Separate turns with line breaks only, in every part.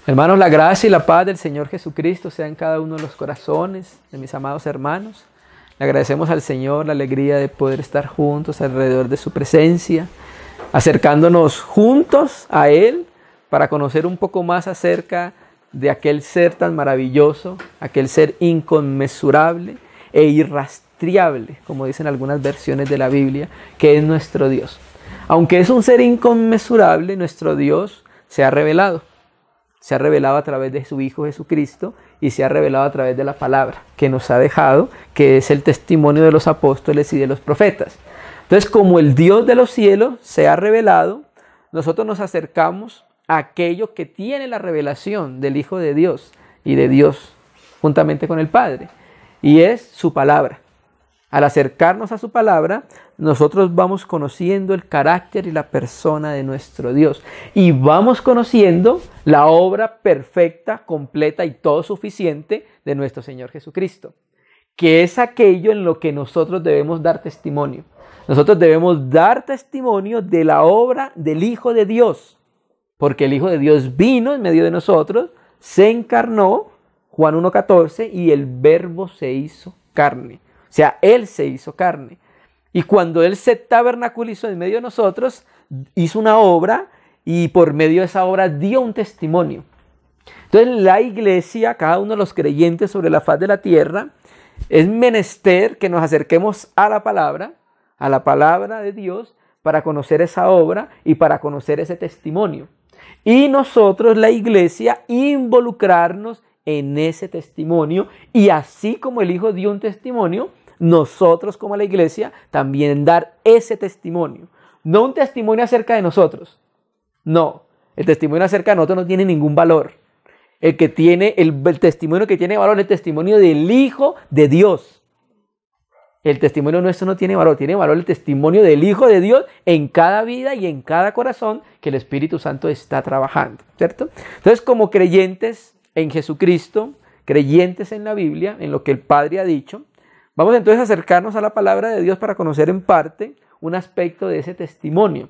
Hermanos, la gracia y la paz del Señor Jesucristo sea en cada uno de los corazones de mis amados hermanos. Le agradecemos al Señor la alegría de poder estar juntos alrededor de su presencia, acercándonos juntos a Él para conocer un poco más acerca de aquel ser tan maravilloso, aquel ser inconmensurable e irrastreable, como dicen algunas versiones de la Biblia, que es nuestro Dios. Aunque es un ser inconmensurable, nuestro Dios se ha revelado. Se ha revelado a través de su Hijo Jesucristo y se ha revelado a través de la palabra que nos ha dejado, que es el testimonio de los apóstoles y de los profetas. Entonces, como el Dios de los cielos se ha revelado, nosotros nos acercamos a aquello que tiene la revelación del Hijo de Dios y de Dios juntamente con el Padre, y es su palabra. Al acercarnos a su palabra, nosotros vamos conociendo el carácter y la persona de nuestro Dios. Y vamos conociendo la obra perfecta, completa y todo suficiente de nuestro Señor Jesucristo, que es aquello en lo que nosotros debemos dar testimonio. Nosotros debemos dar testimonio de la obra del Hijo de Dios, porque el Hijo de Dios vino en medio de nosotros, se encarnó, Juan 1:14, y el Verbo se hizo carne. O sea, Él se hizo carne. Y cuando Él se tabernaculizó en medio de nosotros, hizo una obra y por medio de esa obra dio un testimonio. Entonces la iglesia, cada uno de los creyentes sobre la faz de la tierra, es menester que nos acerquemos a la palabra de Dios, para conocer esa obra y para conocer ese testimonio. Y nosotros, la iglesia, involucrarnos en ese testimonio, y así como el Hijo dio un testimonio, nosotros como la iglesia también dar ese testimonio. No un testimonio acerca de nosotros. No, el testimonio acerca de nosotros no tiene ningún valor. El testimonio que tiene valor es el testimonio del Hijo de Dios. El testimonio nuestro no tiene valor el testimonio del Hijo de Dios en cada vida y en cada corazón que el Espíritu Santo está trabajando, ¿cierto? Entonces, como creyentes en Jesucristo, creyentes en la Biblia, en lo que el Padre ha dicho, vamos entonces a acercarnos a la palabra de Dios para conocer en parte un aspecto de ese testimonio.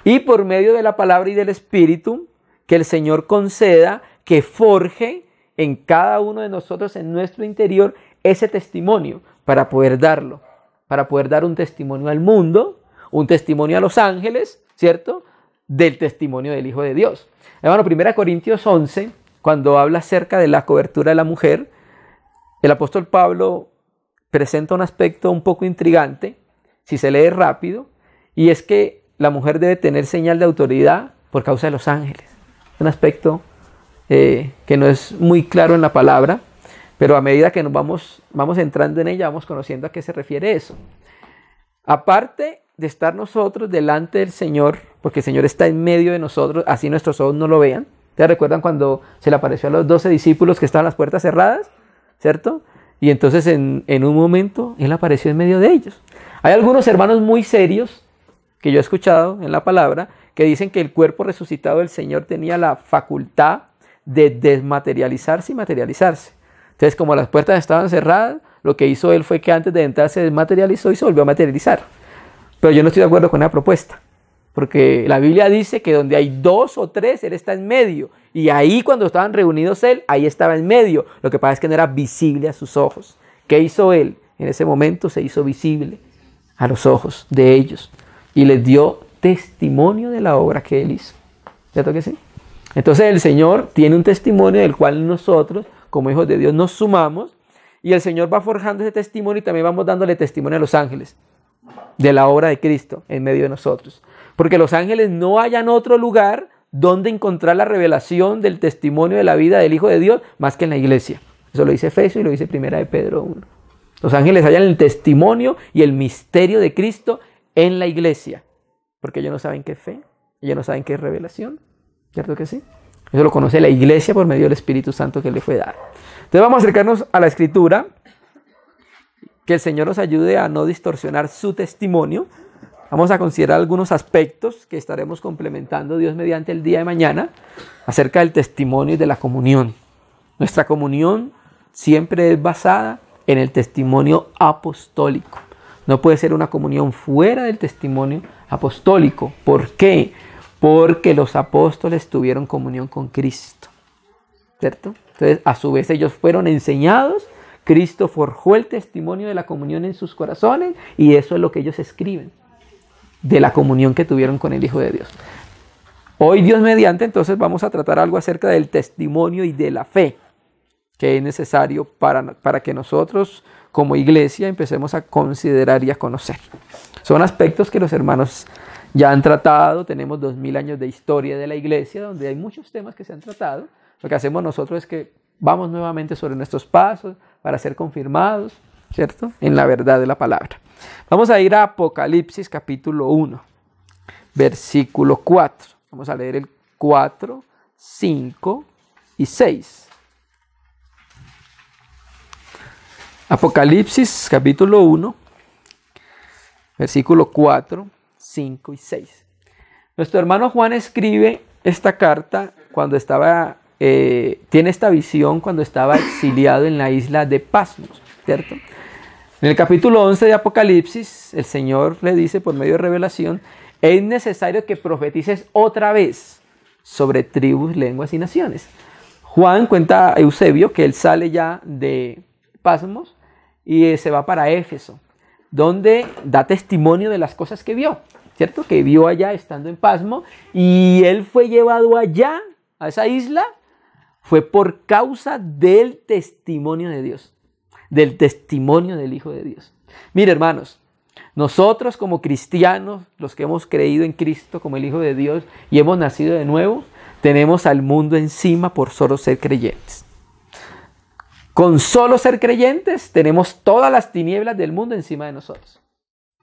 Y por medio de la palabra y del Espíritu, que el Señor conceda que forje en cada uno de nosotros, en nuestro interior, ese testimonio para poder darlo, para poder dar un testimonio al mundo, un testimonio a los ángeles, ¿cierto? Del testimonio del Hijo de Dios. Hermano, 1 Corintios 11, cuando habla acerca de la cobertura de la mujer, el apóstol Pablo presenta un aspecto un poco intrigante, si se lee rápido, y es que la mujer debe tener señal de autoridad por causa de los ángeles. Un aspecto que no es muy claro en la palabra, pero a medida que nos vamos entrando en ella, vamos conociendo a qué se refiere eso. Aparte de estar nosotros delante del Señor, porque el Señor está en medio de nosotros, así nuestros ojos no lo vean. ¿Ustedes recuerdan cuando se le apareció a los 12 discípulos que estaban las puertas cerradas? ¿Cierto? Y entonces en un momento Él apareció en medio de ellos. Hay algunos hermanos muy serios que yo he escuchado en la palabra que dicen que el cuerpo resucitado del Señor tenía la facultad de desmaterializarse y materializarse. Entonces, como las puertas estaban cerradas, lo que hizo Él fue que antes de entrar se desmaterializó y se volvió a materializar. Pero yo no estoy de acuerdo con esa propuesta, porque la Biblia dice que donde hay 2 o 3, Él está en medio. Y ahí cuando estaban reunidos Él, ahí estaba en medio. Lo que pasa es que no era visible a sus ojos. ¿Qué hizo Él? En ese momento se hizo visible a los ojos de ellos y les dio testimonio de la obra que Él hizo. ¿Cierto que sí? Entonces el Señor tiene un testimonio del cual nosotros, como hijos de Dios, nos sumamos, y el Señor va forjando ese testimonio y también vamos dándole testimonio a los ángeles de la obra de Cristo en medio de nosotros. Porque los ángeles no hayan otro lugar donde encontrar la revelación del testimonio de la vida del Hijo de Dios más que en la iglesia. Eso lo dice Efesios y lo dice 1 de Pedro 1. Los ángeles hallan el testimonio y el misterio de Cristo en la iglesia. Porque ellos no saben qué es fe, ellos no saben qué es revelación. ¿Cierto que sí? Eso lo conoce la iglesia por medio del Espíritu Santo que le fue dado. Entonces vamos a acercarnos a la Escritura, que el Señor nos ayude a no distorsionar su testimonio. Vamos a considerar algunos aspectos que estaremos complementando Dios mediante el día de mañana acerca del testimonio y de la comunión. Nuestra comunión siempre es basada en el testimonio apostólico. No puede ser una comunión fuera del testimonio apostólico. ¿Por qué? porque los apóstoles tuvieron comunión con Cristo, ¿cierto? Entonces, a su vez, ellos fueron enseñados, Cristo forjó el testimonio de la comunión en sus corazones, y eso es lo que ellos escriben, de la comunión que tuvieron con el Hijo de Dios. Hoy, Dios mediante, entonces vamos a tratar algo acerca del testimonio y de la fe, que es necesario para que nosotros, como iglesia, empecemos a considerar y a conocer. Son aspectos que los hermanos ya han tratado. Tenemos 2000 años de historia de la iglesia, donde hay muchos temas que se han tratado. Lo que hacemos nosotros es que vamos nuevamente sobre nuestros pasos para ser confirmados, ¿cierto?, en la verdad de la palabra. Vamos a ir a Apocalipsis capítulo 1, versículo 4. Vamos a leer el 4, 5 y 6. Apocalipsis capítulo 1, versículo 4, 5 y 6. Nuestro hermano Juan escribe esta carta cuando tiene esta visión cuando estaba exiliado en la isla de Patmos, ¿cierto? En el capítulo 11 de Apocalipsis, el Señor le dice por medio de revelación: es necesario que profetices otra vez sobre tribus, lenguas y naciones. Juan cuenta a Eusebio que él sale ya de Patmos y se va para Éfeso, donde da testimonio de las cosas que vio, ¿cierto? Que vio allá estando en Patmos, y él fue llevado allá, a esa isla, fue por causa del testimonio de Dios, del testimonio del Hijo de Dios. Mire, hermanos, nosotros como cristianos, los que hemos creído en Cristo como el Hijo de Dios y hemos nacido de nuevo, tenemos al mundo encima por solo ser creyentes. Con solo ser creyentes tenemos todas las tinieblas del mundo encima de nosotros.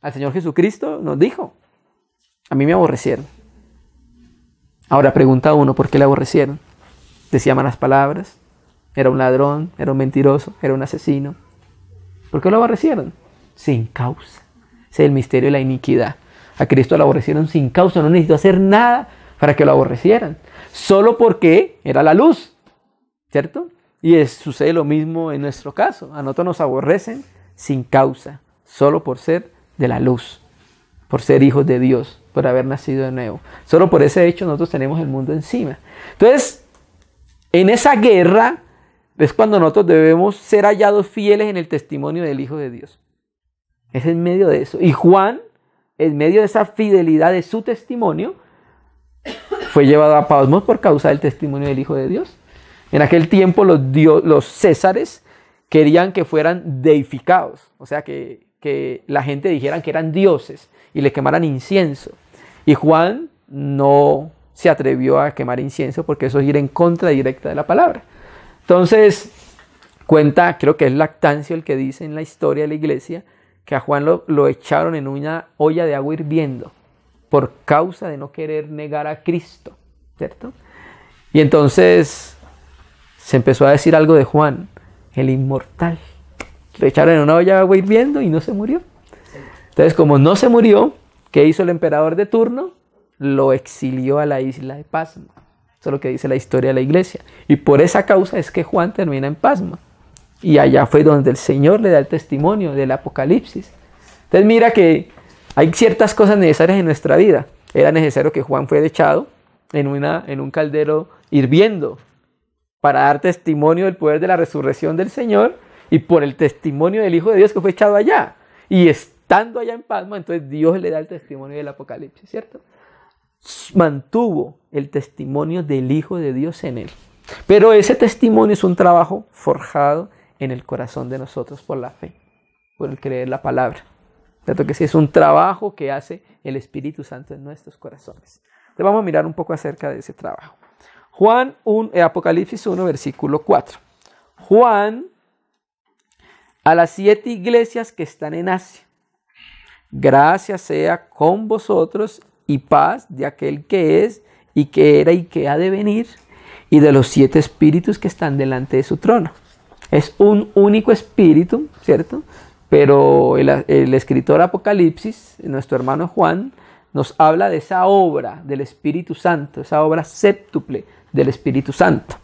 Al Señor Jesucristo nos dijo: a mí me aborrecieron. Ahora pregunta uno: ¿por qué le aborrecieron? Decía malas palabras, era un ladrón, era un mentiroso, era un asesino. ¿Por qué lo aborrecieron? Sin causa. Ese es el misterio de la iniquidad. A Cristo lo aborrecieron sin causa, no necesitó hacer nada para que lo aborrecieran. Solo porque era la luz, ¿cierto? Y sucede lo mismo en nuestro caso. A nosotros nos aborrecen sin causa, solo por ser de la luz, por ser hijos de Dios, por haber nacido de nuevo. Solo por ese hecho nosotros tenemos el mundo encima. Entonces, en esa guerra es cuando nosotros debemos ser hallados fieles en el testimonio del Hijo de Dios. Es en medio de eso. Y Juan, en medio de esa fidelidad de su testimonio, fue llevado a Patmos por causa del testimonio del Hijo de Dios. En aquel tiempo los césares querían que fueran deificados, o sea, que la gente dijera que eran dioses y le quemaran incienso. Y Juan no se atrevió a quemar incienso porque eso es ir en contra directa de la palabra. Entonces, cuenta, creo que es Lactancio el que dice en la historia de la iglesia, que a Juan lo echaron en una olla de agua hirviendo por causa de no querer negar a Cristo, ¿cierto? Y entonces se empezó a decir algo de Juan, el inmortal. Lo echaron en una olla de agua hirviendo y no se murió. Entonces, como no se murió, ¿qué hizo el emperador de turno? Lo exilió a la isla de Patmos. Eso es lo que dice la historia de la iglesia. Y por esa causa es que Juan termina en Patmos. Y allá fue donde el Señor le da el testimonio del Apocalipsis. Entonces mira que hay ciertas cosas necesarias en nuestra vida. Era necesario que Juan fuera echado en un caldero hirviendo para dar testimonio del poder de la resurrección del Señor y por el testimonio del Hijo de Dios que fue echado allá. Y estando allá en Patmos, entonces Dios le da el testimonio del Apocalipsis, ¿cierto? Mantuvo el testimonio del Hijo de Dios en él. Pero ese testimonio es un trabajo forjado en el corazón de nosotros por la fe, por el creer la palabra. ¿Cierto que sí? Es un trabajo que hace el Espíritu Santo en nuestros corazones. Entonces vamos a mirar un poco acerca de ese trabajo. Apocalipsis 1, versículo 4. Juan, a las 7 iglesias que están en Asia, gracia sea con vosotros y paz de aquel que es y que era y que ha de venir, y de los 7 espíritus que están delante de su trono. Es un único espíritu, ¿cierto? Pero el escritor Apocalipsis, nuestro hermano Juan, nos habla de esa obra del Espíritu Santo, esa obra séptuple del Espíritu Santo,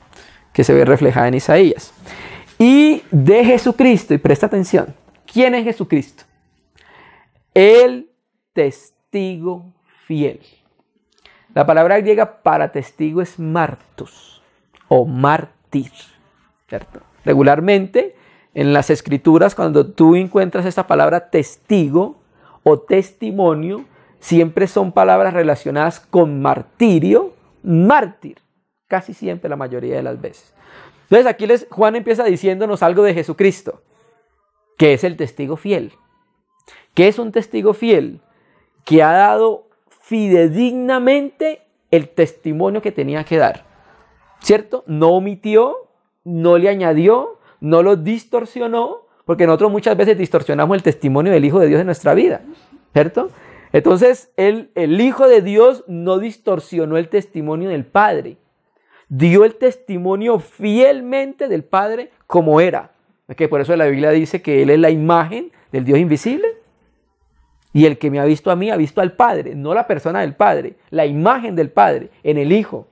que se ve reflejada en Isaías. Y de Jesucristo, y presta atención, ¿quién es Jesucristo? El testigo fiel. La palabra griega para testigo es martos o mártir, ¿cierto? Regularmente en las escrituras, cuando tú encuentras esta palabra testigo o testimonio, siempre son palabras relacionadas con martirio, mártir, casi siempre, la mayoría de las veces. Entonces aquí Juan empieza diciéndonos algo de Jesucristo, que es el testigo fiel. ¿Qué es un testigo fiel? Que ha dado fidedignamente el testimonio que tenía que dar, ¿cierto? No omitió, no le añadió, no lo distorsionó, porque nosotros muchas veces distorsionamos el testimonio del Hijo de Dios en nuestra vida, ¿cierto? Entonces, el Hijo de Dios no distorsionó el testimonio del Padre. Dio el testimonio fielmente del Padre como era. Que por eso la Biblia dice que Él es la imagen del Dios invisible. Y el que me ha visto a mí ha visto al Padre, no la persona del Padre, la imagen del Padre en el Hijo,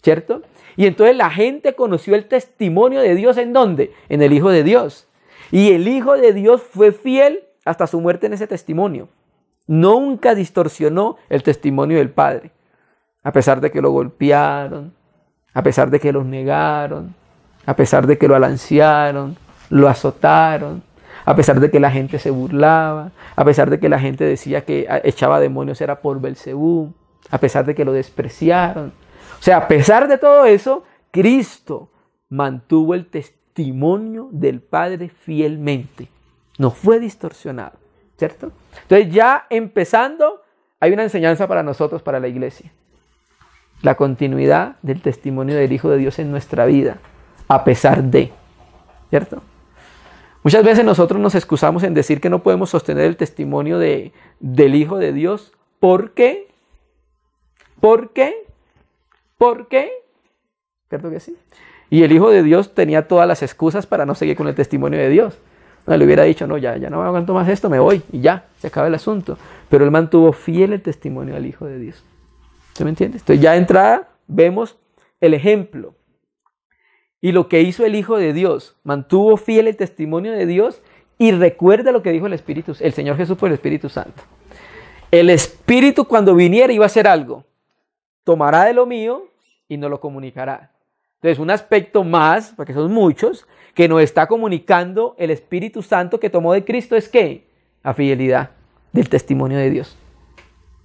¿cierto? Y entonces la gente conoció el testimonio de Dios, ¿en dónde? En el Hijo de Dios. Y el Hijo de Dios fue fiel hasta su muerte en ese testimonio. Nunca distorsionó el testimonio del Padre, a pesar de que lo golpearon, a pesar de que lo negaron, a pesar de que lo alancearon, lo azotaron, a pesar de que la gente se burlaba, a pesar de que la gente decía que echaba demonios era por Belcebú, a pesar de que lo despreciaron. O sea, a pesar de todo eso, Cristo mantuvo el testimonio del Padre fielmente. No fue distorsionado, ¿cierto? Entonces ya empezando, hay una enseñanza para nosotros, para la iglesia. La continuidad del testimonio del Hijo de Dios en nuestra vida, a pesar de, ¿cierto? Muchas veces nosotros nos excusamos en decir que no podemos sostener el testimonio del Hijo de Dios. ¿Por qué? ¿Por qué? ¿Por qué? ¿Cierto que sí? Y el Hijo de Dios tenía todas las excusas para no seguir con el testimonio de Dios. No, le hubiera dicho, no, ya no aguanto más esto, me voy y ya, se acaba el asunto. Pero él mantuvo fiel el testimonio del Hijo de Dios. ¿Sí me entiendes? Entonces ya de entrada vemos el ejemplo. Y lo que hizo el Hijo de Dios, mantuvo fiel el testimonio de Dios y recuerda lo que dijo el Señor Jesús por el Espíritu Santo. El Espíritu cuando viniera iba a hacer algo. Tomará de lo mío y nos lo comunicará. Entonces un aspecto más, porque son muchos, que nos está comunicando el Espíritu Santo que tomó de Cristo es ¿qué? La fidelidad del testimonio de Dios.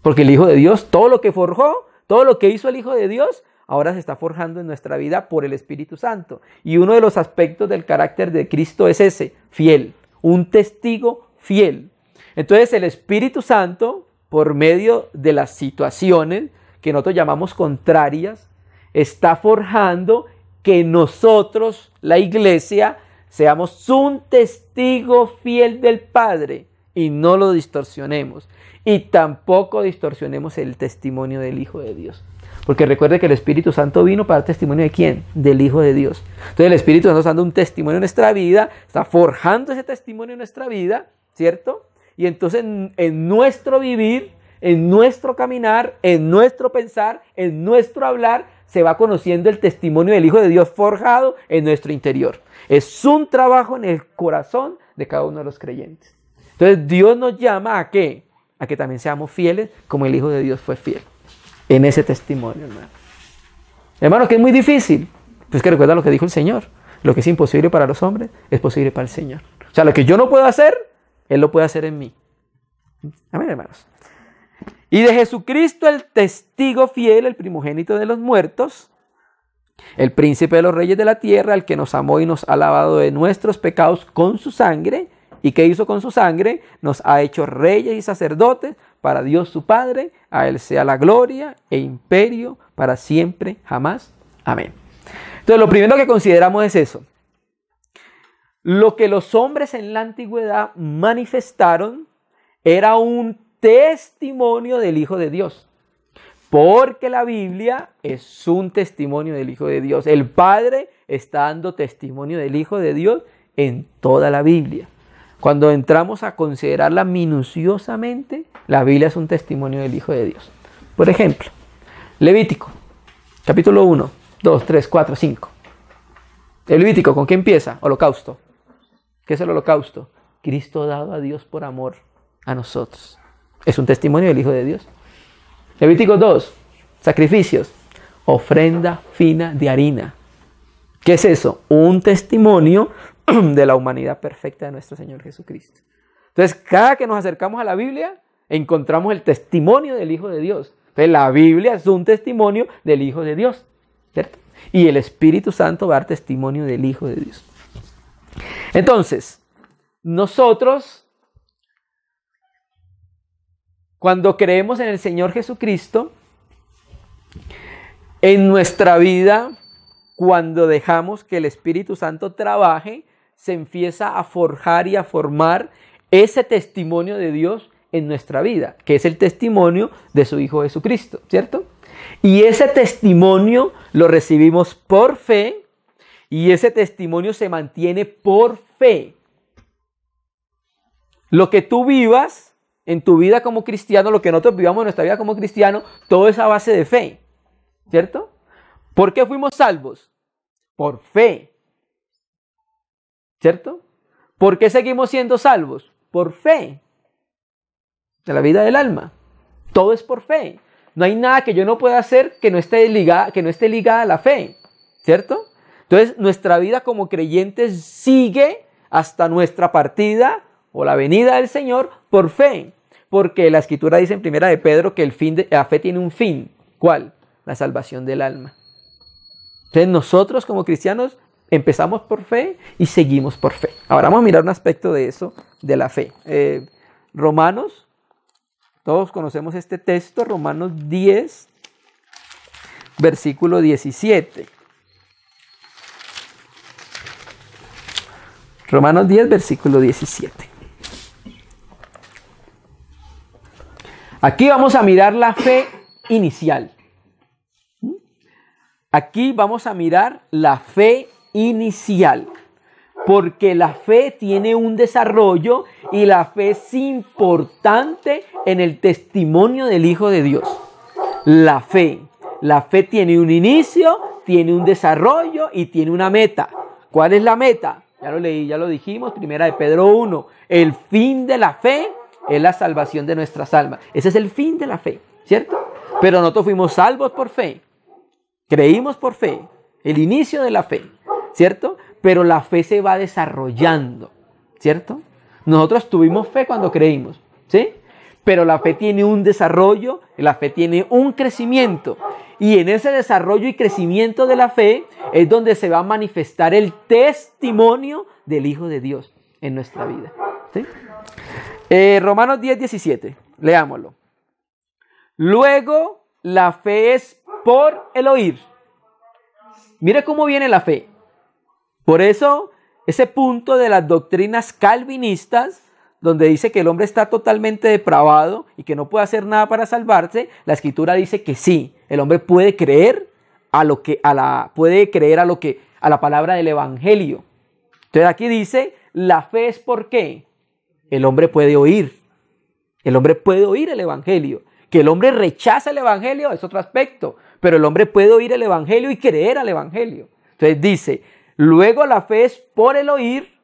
Porque el Hijo de Dios, todo lo que forjó, todo lo que hizo el Hijo de Dios, ahora se está forjando en nuestra vida por el Espíritu Santo. Y uno de los aspectos del carácter de Cristo es ese, fiel, un testigo fiel. Entonces el Espíritu Santo, por medio de las situaciones que nosotros llamamos contrarias, está forjando que nosotros, la iglesia, seamos un testigo fiel del Padre y no lo distorsionemos. Y tampoco distorsionemos el testimonio del Hijo de Dios. Porque recuerde que el Espíritu Santo vino para dar testimonio ¿de quién? Del Hijo de Dios. Entonces el Espíritu Santo está dando un testimonio en nuestra vida, está forjando ese testimonio en nuestra vida, ¿cierto? Y entonces en nuestro vivir, en nuestro caminar, en nuestro pensar, en nuestro hablar, se va conociendo el testimonio del Hijo de Dios forjado en nuestro interior. Es un trabajo en el corazón de cada uno de los creyentes. Entonces Dios nos llama ¿a qué? A que también seamos fieles como el Hijo de Dios fue fiel. En ese testimonio, hermano. Hermano, que es muy difícil. Pues que recuerda lo que dijo el Señor. Lo que es imposible para los hombres es posible para el Señor. O sea, lo que yo no puedo hacer, Él lo puede hacer en mí. Amén, hermanos. Y de Jesucristo, el testigo fiel, el primogénito de los muertos, el príncipe de los reyes de la tierra, el que nos amó y nos ha lavado de nuestros pecados con su sangre. ¿Y qué hizo con su sangre? Nos ha hecho reyes y sacerdotes para Dios su Padre. A Él sea la gloria e imperio para siempre, jamás. Amén. Entonces lo primero que consideramos es eso. Lo que los hombres en la antigüedad manifestaron era un testimonio del Hijo de Dios. Porque la Biblia es un testimonio del Hijo de Dios. El Padre está dando testimonio del Hijo de Dios en toda la Biblia. Cuando entramos a considerarla minuciosamente, la Biblia es un testimonio del Hijo de Dios. Por ejemplo, Levítico, capítulo 1, 2, 3, 4, 5. El Levítico, ¿con qué empieza? Holocausto. ¿Qué es el holocausto? Cristo dado a Dios por amor a nosotros. Es un testimonio del Hijo de Dios. Levítico 2, Sacrificios. Ofrenda fina de harina. ¿Qué es eso? Un testimonio de la humanidad perfecta de nuestro Señor Jesucristo. Entonces, cada que nos acercamos a la Biblia, encontramos el testimonio del Hijo de Dios. Entonces, la Biblia es un testimonio del Hijo de Dios, ¿cierto? Y el Espíritu Santo va a dar testimonio del Hijo de Dios. Entonces, nosotros, cuando creemos en el Señor Jesucristo, en nuestra vida, cuando dejamos que el Espíritu Santo trabaje, se empieza a forjar y a formar ese testimonio de Dios en nuestra vida, que es el testimonio de su Hijo Jesucristo, ¿cierto? Y ese testimonio lo recibimos por fe y ese testimonio se mantiene por fe. Lo que tú vivas en tu vida como cristiano, lo que nosotros vivamos en nuestra vida como cristiano, todo es a base de fe, ¿cierto? ¿Por qué fuimos salvos? Por fe, ¿cierto? ¿Por qué seguimos siendo salvos? Por fe. De la vida del alma. Todo es por fe. No hay nada que yo no pueda hacer que no esté ligada a la fe, ¿cierto? Entonces, nuestra vida como creyentes sigue hasta nuestra partida o la venida del Señor por fe. Porque la Escritura dice en 1 de Pedro que la fe tiene un fin. ¿Cuál? La salvación del alma. Entonces, nosotros como cristianos empezamos por fe y seguimos por fe. Ahora vamos a mirar un aspecto de eso, de la fe. Romanos, todos conocemos este texto, Romanos 10, versículo 17. Romanos 10, versículo 17. Aquí vamos a mirar la fe inicial. Aquí vamos a mirar la fe inicial, porque la fe tiene un desarrollo y la fe es importante en el testimonio del Hijo de Dios. La fe tiene un inicio, tiene un desarrollo y tiene una meta. ¿Cuál es la meta? Ya lo leí, ya lo dijimos, 1 de Pedro 1. El fin de la fe es la salvación de nuestras almas. Ese es el fin de la fe, ¿cierto? Pero nosotros fuimos salvos por fe. Creímos por fe, el inicio de la fe, ¿cierto? Pero la fe se va desarrollando, ¿cierto? Nosotros tuvimos fe cuando creímos, ¿sí? Pero la fe tiene un desarrollo, la fe tiene un crecimiento. Y en ese desarrollo y crecimiento de la fe es donde se va a manifestar el testimonio del Hijo de Dios en nuestra vida, ¿sí? Romanos 10, 17, leámoslo. Luego, la fe es por el oír. Mire cómo viene la fe. Por eso, ese punto de las doctrinas calvinistas, donde dice que el hombre está totalmente depravado y que no puede hacer nada para salvarse, la Escritura dice que sí, el hombre puede creer a la palabra del Evangelio. Entonces aquí dice, la fe es por qué. El hombre puede oír. El hombre puede oír el Evangelio. Que el hombre rechaza el Evangelio es otro aspecto, pero el hombre puede oír el Evangelio y creer al Evangelio. Entonces dice, luego la fe es por el oír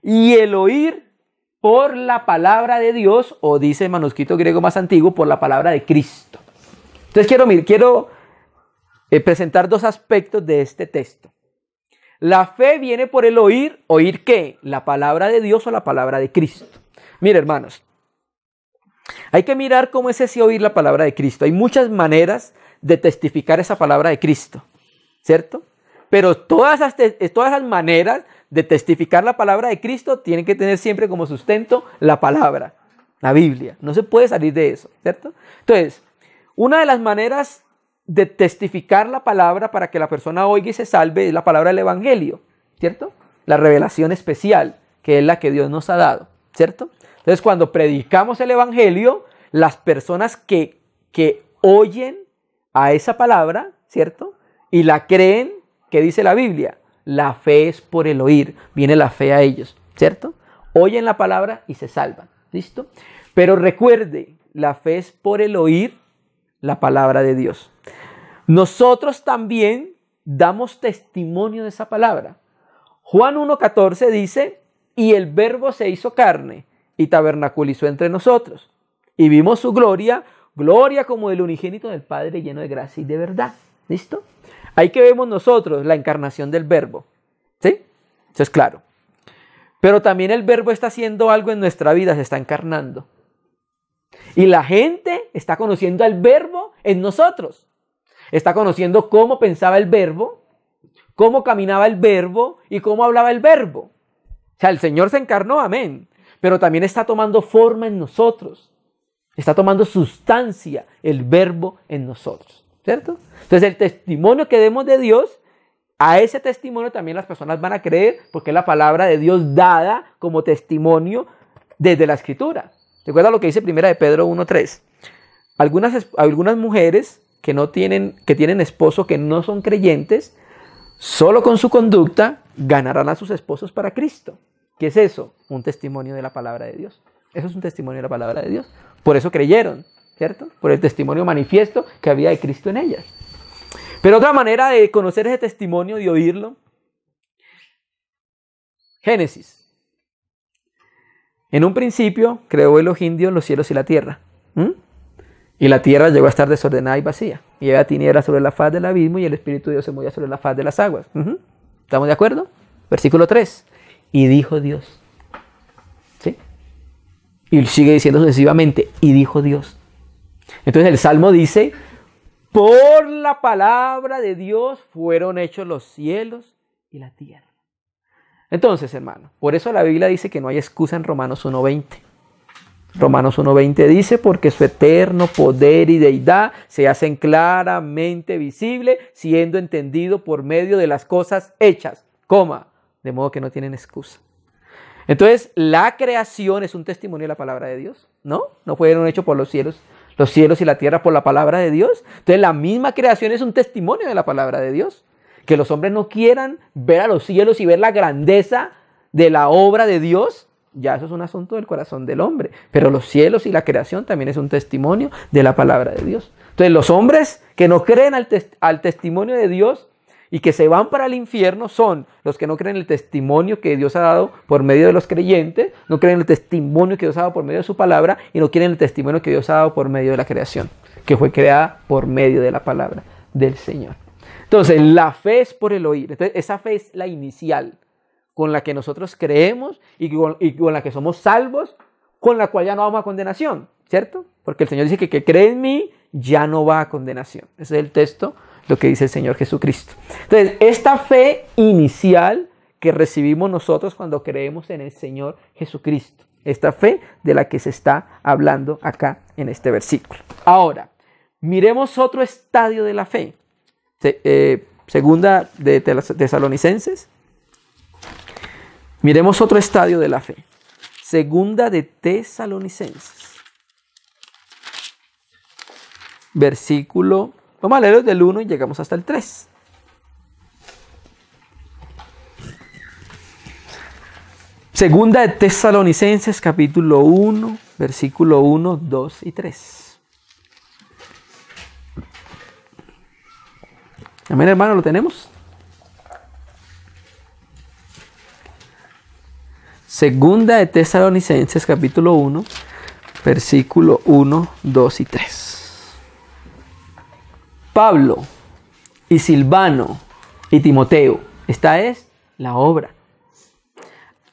y el oír por la palabra de Dios, o dice el manuscrito griego más antiguo, por la palabra de Cristo. Entonces quiero presentar dos aspectos de este texto. La fe viene por el oír. ¿Oír qué? La palabra de Dios o la palabra de Cristo. Mire, hermanos, hay que mirar cómo es ese oír la palabra de Cristo. Hay muchas maneras de testificar esa palabra de Cristo, ¿cierto? Pero todas esas maneras de testificar la palabra de Cristo tienen que tener siempre como sustento la palabra, la Biblia. No se puede salir de eso, ¿cierto? Entonces, una de las maneras de testificar la palabra para que la persona oiga y se salve es la palabra del Evangelio, ¿cierto? La revelación especial, que es la que Dios nos ha dado, ¿cierto? Entonces, cuando predicamos el Evangelio, las personas que oyen a esa palabra, ¿cierto? Y la creen, ¿qué dice la Biblia? La fe es por el oír. Viene la fe a ellos, ¿cierto? Oyen la palabra y se salvan, ¿listo? Pero recuerde, la fe es por el oír la palabra de Dios. Nosotros también damos testimonio de esa palabra. Juan 1:14 dice, y el Verbo se hizo carne y tabernaculizó entre nosotros. Y vimos su gloria, gloria como del unigénito del Padre, lleno de gracia y de verdad. ¿Listo? Ahí que vemos nosotros la encarnación del Verbo. ¿Sí? Eso es claro. Pero también el Verbo está haciendo algo en nuestra vida, se está encarnando. Y la gente está conociendo al Verbo en nosotros. Está conociendo cómo pensaba el Verbo, cómo caminaba el Verbo y cómo hablaba el Verbo. O sea, el Señor se encarnó, amén. Pero también está tomando forma en nosotros. Está tomando sustancia el Verbo en nosotros. ¿Cierto? Entonces el testimonio que demos de Dios, a ese testimonio también las personas van a creer porque es la palabra de Dios dada como testimonio desde la Escritura. Recuerda lo que dice 1 de Pedro 1:3. Algunas mujeres que tienen esposo que no son creyentes, solo con su conducta ganarán a sus esposos para Cristo. ¿Qué es eso? Un testimonio de la palabra de Dios. Eso es un testimonio de la palabra de Dios. Por eso creyeron, ¿cierto? Por el testimonio manifiesto que había de Cristo en ellas. Pero otra manera de conocer ese testimonio, de oírlo, Génesis. En un principio creó Elohim Dios los cielos y la tierra. Y la tierra llegó a estar desordenada y vacía. Y había tinieblas sobre la faz del abismo y el Espíritu de Dios se movía sobre la faz de las aguas. ¿Estamos de acuerdo? Versículo 3. Y dijo Dios. ¿Sí? Y sigue diciendo sucesivamente. Y dijo Dios. Entonces el Salmo dice: por la palabra de Dios fueron hechos los cielos y la tierra. Entonces, hermano, por eso la Biblia dice que no hay excusa en Romanos 1:20. Romanos 1:20 dice: porque su eterno poder y deidad se hacen claramente visible, siendo entendido por medio de las cosas hechas, de modo que no tienen excusa. Entonces, la creación es un testimonio de la palabra de Dios, ¿no? No fueron hechos por los cielos y la tierra por la palabra de Dios. Entonces, la misma creación es un testimonio de la palabra de Dios. Que los hombres no quieran ver a los cielos y ver la grandeza de la obra de Dios, ya eso es un asunto del corazón del hombre. Pero los cielos y la creación también es un testimonio de la palabra de Dios. Entonces los hombres que no creen al testimonio de Dios y que se van para el infierno son los que no creen el testimonio que Dios ha dado por medio de los creyentes, no creen el testimonio que Dios ha dado por medio de su palabra y no quieren el testimonio que Dios ha dado por medio de la creación, que fue creada por medio de la palabra del Señor. Entonces, la fe es por el oír. Entonces, esa fe es la inicial con la que nosotros creemos y con la que somos salvos, con la cual ya no vamos a condenación, ¿cierto? Porque el Señor dice que el que cree en mí ya no va a condenación. Ese es el texto, lo que dice el Señor Jesucristo. Entonces, esta fe inicial que recibimos nosotros cuando creemos en el Señor Jesucristo. Esta fe de la que se está hablando acá en este versículo. Ahora, miremos otro estadio de la fe. Segunda de Tesalonicenses. Miremos otro estadio de la fe. Segunda de Tesalonicenses. Versículo, vamos a leer desde el 1 y llegamos hasta el 3. Segunda de Tesalonicenses, capítulo 1, versículo 1, 2 y 3. Amén, hermano, ¿lo tenemos? Segunda de Tesalonicenses, capítulo 1, versículo 1, 2 y 3. Pablo y Silvano y Timoteo, esta es la obra,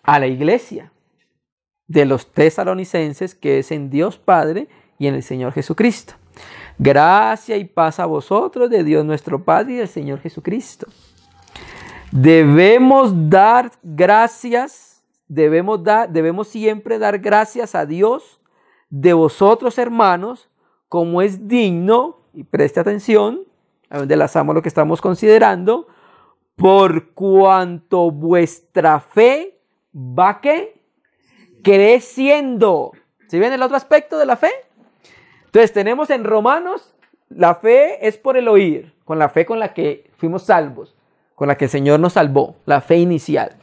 a la iglesia de los tesalonicenses, que es en Dios Padre y en el Señor Jesucristo. Gracia y paz a vosotros de Dios nuestro Padre y del Señor Jesucristo. Debemos siempre dar gracias a Dios de vosotros, hermanos, como es digno, y preste atención, a donde enlazamos lo que estamos considerando, por cuanto vuestra fe va ¿qué? Creciendo. ¿Sí ven el otro aspecto de la fe? Entonces tenemos en Romanos, la fe es por el oír, con la fe con la que fuimos salvos, con la que el Señor nos salvó, la fe inicial.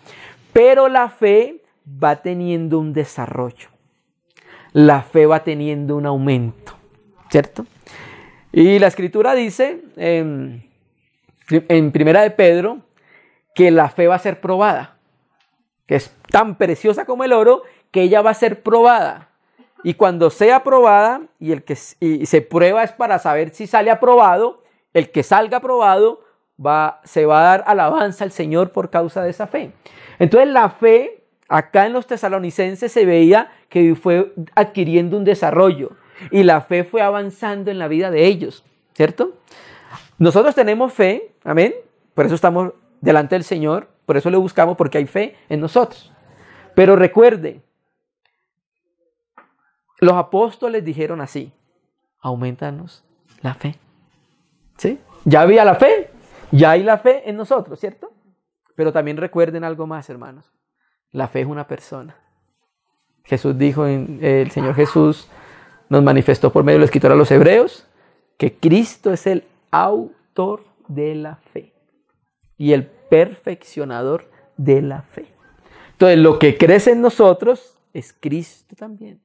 Pero la fe va teniendo un desarrollo, la fe va teniendo un aumento, ¿cierto? Y la Escritura dice en Primera de Pedro que la fe va a ser probada, que es tan preciosa como el oro, que ella va a ser probada. y cuando sea aprobada, y se prueba es para saber si sale aprobado, el que salga aprobado se va a dar alabanza al Señor por causa de esa fe. Entonces la fe, acá en los tesalonicenses se veía que fue adquiriendo un desarrollo y la fe fue avanzando en la vida de ellos, ¿cierto? Nosotros tenemos fe, amén, por eso estamos delante del Señor, por eso le buscamos, porque hay fe en nosotros. Pero recuerde, los apóstoles dijeron así: aumentanos la fe. ¿Sí? Ya había la fe, ya hay la fe en nosotros, ¿cierto? Pero también recuerden algo más, hermanos. La fe es una persona. Jesús dijo, el Señor Jesús nos manifestó por medio del escritor a los hebreos que Cristo es el autor de la fe y el perfeccionador de la fe. Entonces, lo que crece en nosotros es Cristo también,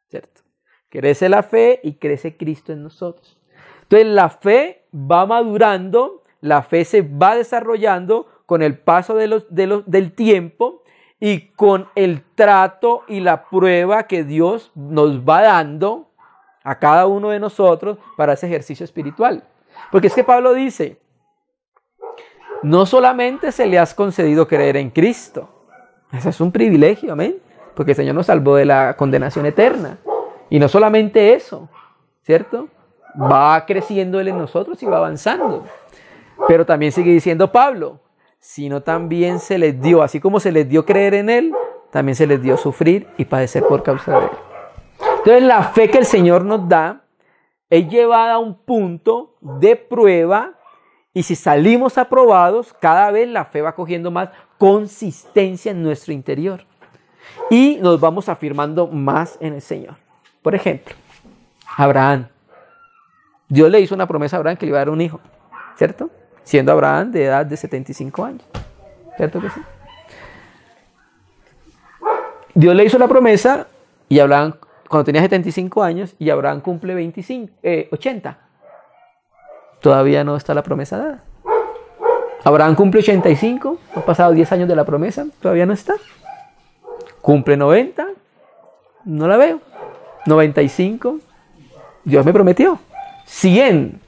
¿cierto? Crece la fe y crece Cristo en nosotros. Entonces, la fe va madurando, la fe se va desarrollando con el paso del tiempo y con el trato y la prueba que Dios nos va dando a cada uno de nosotros para ese ejercicio espiritual. Porque es que Pablo dice, no solamente se le has concedido creer en Cristo, eso es un privilegio, amén, porque el Señor nos salvó de la condenación eterna. Y no solamente eso, ¿cierto? Va creciendo Él en nosotros y va avanzando. Pero también sigue diciendo Pablo, sino también se les dio, así como se les dio creer en Él, también se les dio sufrir y padecer por causa de Él. Entonces la fe que el Señor nos da es llevada a un punto de prueba y si salimos aprobados, cada vez la fe va cogiendo más consistencia en nuestro interior y nos vamos afirmando más en el Señor. Por ejemplo, Abraham. Dios le hizo una promesa a Abraham que le iba a dar un hijo, ¿cierto? Siendo Abraham de edad de 75 años, ¿cierto que sí? Dios le hizo la promesa y Abraham, cuando tenía 75 años, y Abraham cumple 80. Todavía no está la promesa dada. Abraham cumple 85, han pasado 10 años de la promesa, todavía no está. Cumple 90, no la veo. 95, Dios me prometió. 100,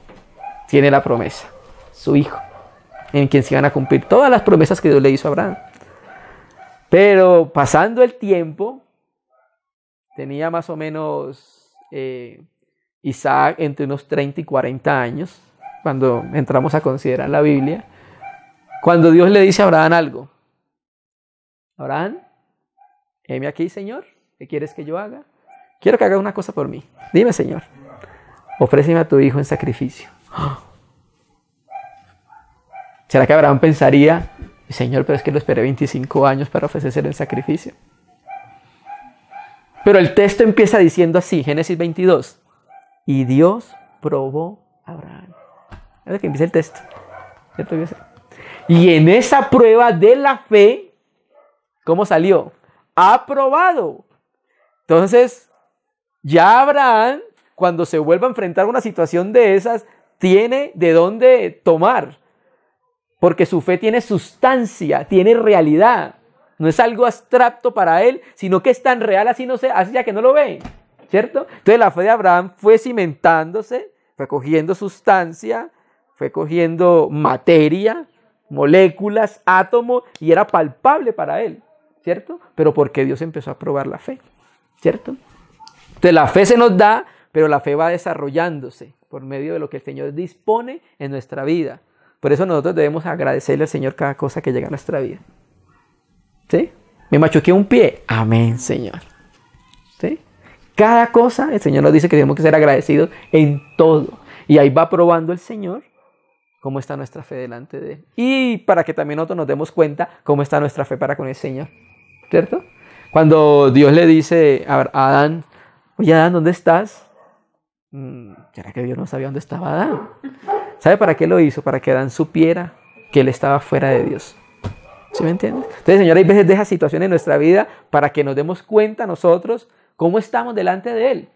tiene la promesa, su hijo, en quien se iban a cumplir todas las promesas que Dios le hizo a Abraham. Pero pasando el tiempo, tenía más o menos Isaac entre unos 30 y 40 años, cuando entramos a considerar la Biblia, cuando Dios le dice a Abraham algo. Abraham, heme aquí, Señor, ¿qué quieres que yo haga? Quiero que hagas una cosa por mí. Dime, Señor, ofréceme a tu hijo en sacrificio. ¿Será que Abraham pensaría, Señor, pero es que lo esperé 25 años para ofrecerlo en sacrificio? Pero el texto empieza diciendo así, Génesis 22. Y Dios probó a Abraham. Es que empieza el texto. ¿Cierto? Y en esa prueba de la fe, ¿cómo salió? Aprobado. Entonces, ya Abraham, cuando se vuelva a enfrentar una situación de esas, tiene de dónde tomar. Porque su fe tiene sustancia, tiene realidad. No es algo abstracto para él, sino que es tan real así ya que no lo ve. ¿Cierto? Entonces la fe de Abraham fue cimentándose, fue cogiendo sustancia, fue cogiendo materia, moléculas, átomos, y era palpable para él. ¿Cierto? Pero porque Dios empezó a probar la fe. ¿Cierto? Entonces la fe se nos da, pero la fe va desarrollándose por medio de lo que el Señor dispone en nuestra vida. Por eso nosotros debemos agradecerle al Señor cada cosa que llega a nuestra vida. ¿Sí? Me machuqué un pie. Amén, Señor. ¿Sí? Cada cosa, el Señor nos dice que tenemos que ser agradecidos en todo. Y ahí va probando el Señor cómo está nuestra fe delante de Él. Y para que también nosotros nos demos cuenta cómo está nuestra fe para con el Señor. ¿Cierto? Cuando Dios le dice a Adán, oye Adán, ¿dónde estás? ¿Será que Dios no sabía dónde estaba Adán? ¿Sabe para qué lo hizo? Para que Adán supiera que él estaba fuera de Dios. ¿Sí me entiendes? Entonces, Señor, hay veces deja situaciones en nuestra vida para que nos demos cuenta nosotros cómo estamos delante de Él.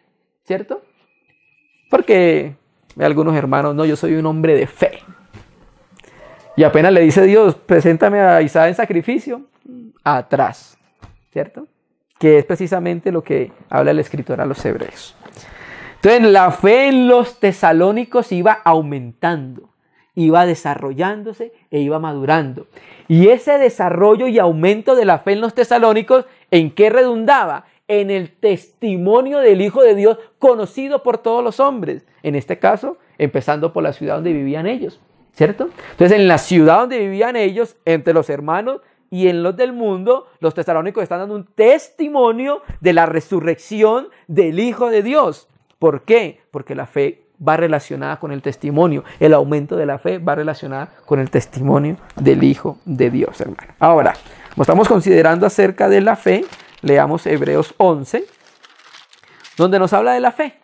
¿Cierto? Porque algunos hermanos, no, yo soy un hombre de fe. Y apenas le dice Dios, preséntame a Isaac en sacrificio, atrás. ¿Cierto? que es precisamente lo que habla el escritor a los hebreos. Entonces, la fe en los tesalónicos iba aumentando, iba desarrollándose e iba madurando. Y ese desarrollo y aumento de la fe en los tesalónicos, ¿en qué redundaba? En el testimonio del Hijo de Dios conocido por todos los hombres. En este caso, empezando por la ciudad donde vivían ellos, ¿cierto? Entonces, en la ciudad donde vivían ellos, entre los hermanos y en los del mundo, los tesalónicos están dando un testimonio de la resurrección del Hijo de Dios. ¿Por qué? Porque la fe va relacionada con el testimonio. El aumento de la fe va relacionada con el testimonio del Hijo de Dios, hermano. Ahora, como estamos considerando acerca de la fe, leamos Hebreos 11, donde nos habla de la fe.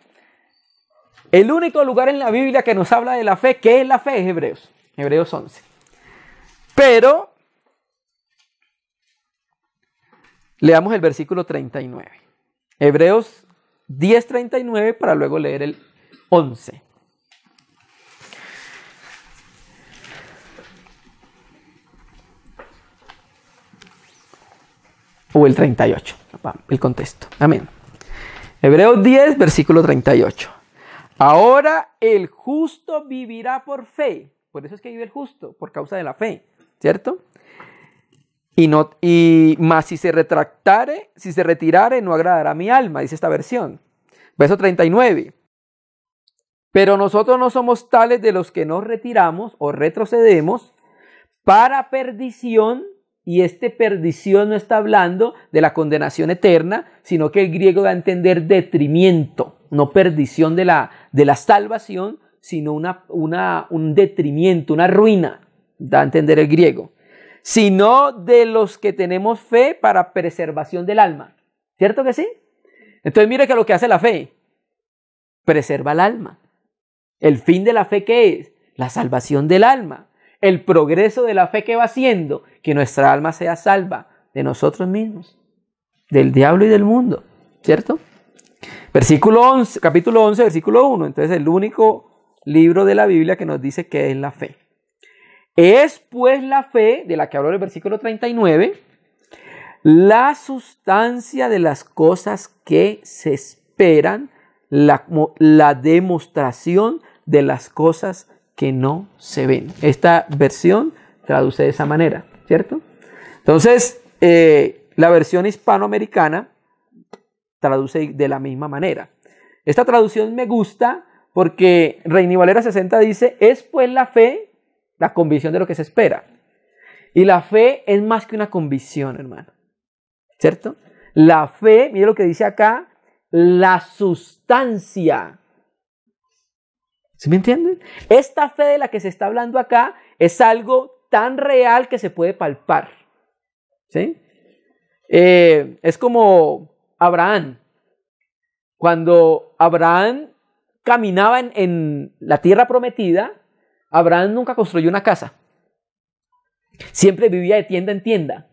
El único lugar en la Biblia que nos habla de la fe, ¿qué es la fe? Es Hebreos, Hebreos 11. Pero, leamos el versículo 39. Hebreos 10:39 para luego leer el 11. O el 38, el contexto. Amén. Hebreos 10, versículo 38. Ahora el justo vivirá por fe. Por eso es que vive el justo, por causa de la fe, ¿cierto? Mas si se retirare, no agradará a mi alma, dice esta versión. Verso 39. Pero nosotros no somos tales de los que nos retiramos o retrocedemos para perdición, y perdición no está hablando de la condenación eterna, sino que el griego da a entender detrimento, no perdición de la salvación, sino un detrimento, una ruina, da a entender el griego. Sino de los que tenemos fe para preservación del alma. ¿Cierto que sí? Entonces mire que lo que hace la fe, preserva el alma. El fin de la fe, ¿qué es? La salvación del alma. El progreso de la fe, que va haciendo que nuestra alma sea salva de nosotros mismos, del diablo y del mundo, ¿cierto? Capítulo 11, versículo 1. Entonces, el único libro de la Biblia que nos dice qué es la fe. Es pues la fe, de la que habló el versículo 39, la sustancia de las cosas que se esperan, la demostración de las cosas que no se ven. Esta versión traduce de esa manera, ¿cierto? Entonces, la versión hispanoamericana traduce de la misma manera. Esta traducción me gusta porque Reina y Valera 60 dice, es pues la fe, la convicción de lo que se espera. Y la fe es más que una convicción, hermano, ¿cierto? La fe, mire lo que dice acá, la sustancia. ¿Sí me entienden? Esta fe de la que se está hablando acá es algo tan real que se puede palpar, ¿sí? Es como Abraham. Cuando Abraham caminaba en la tierra prometida, Abraham nunca construyó una casa. Siempre vivía de tienda en tienda.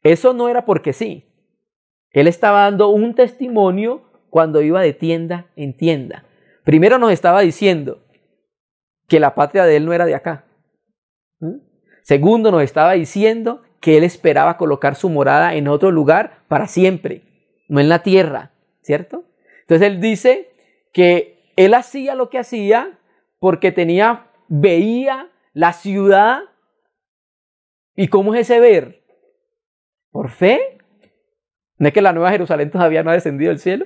Eso no era porque sí. Él estaba dando un testimonio cuando iba de tienda en tienda. Primero nos estaba diciendo que la patria de él no era de acá. Segundo, nos estaba diciendo que él esperaba colocar su morada en otro lugar para siempre, no en la tierra, ¿cierto? Entonces él dice que él hacía lo que hacía porque veía la ciudad. ¿Y cómo es ese ver? ¿Por fe? ¿No es que la Nueva Jerusalén todavía no ha descendido del cielo?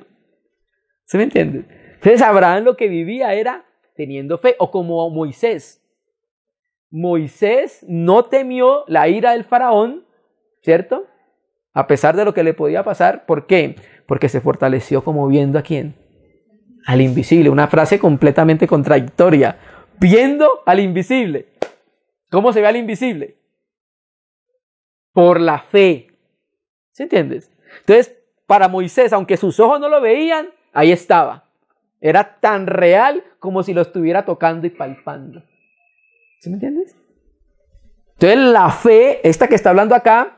¿Se me entiende? Entonces Abraham lo que vivía era teniendo fe, o como Moisés. Moisés no temió la ira del faraón, ¿cierto? A pesar de lo que le podía pasar. ¿Por qué? Porque se fortaleció como viendo a ¿quién? Al invisible. Una frase completamente contradictoria. Viendo al invisible. ¿Cómo se ve al invisible? Por la fe. ¿Sí entiendes? Entonces, para Moisés, aunque sus ojos no lo veían, ahí estaba. Era tan real como si lo estuviera tocando y palpando. ¿Sí me entiendes? Entonces, la fe, esta que está hablando acá,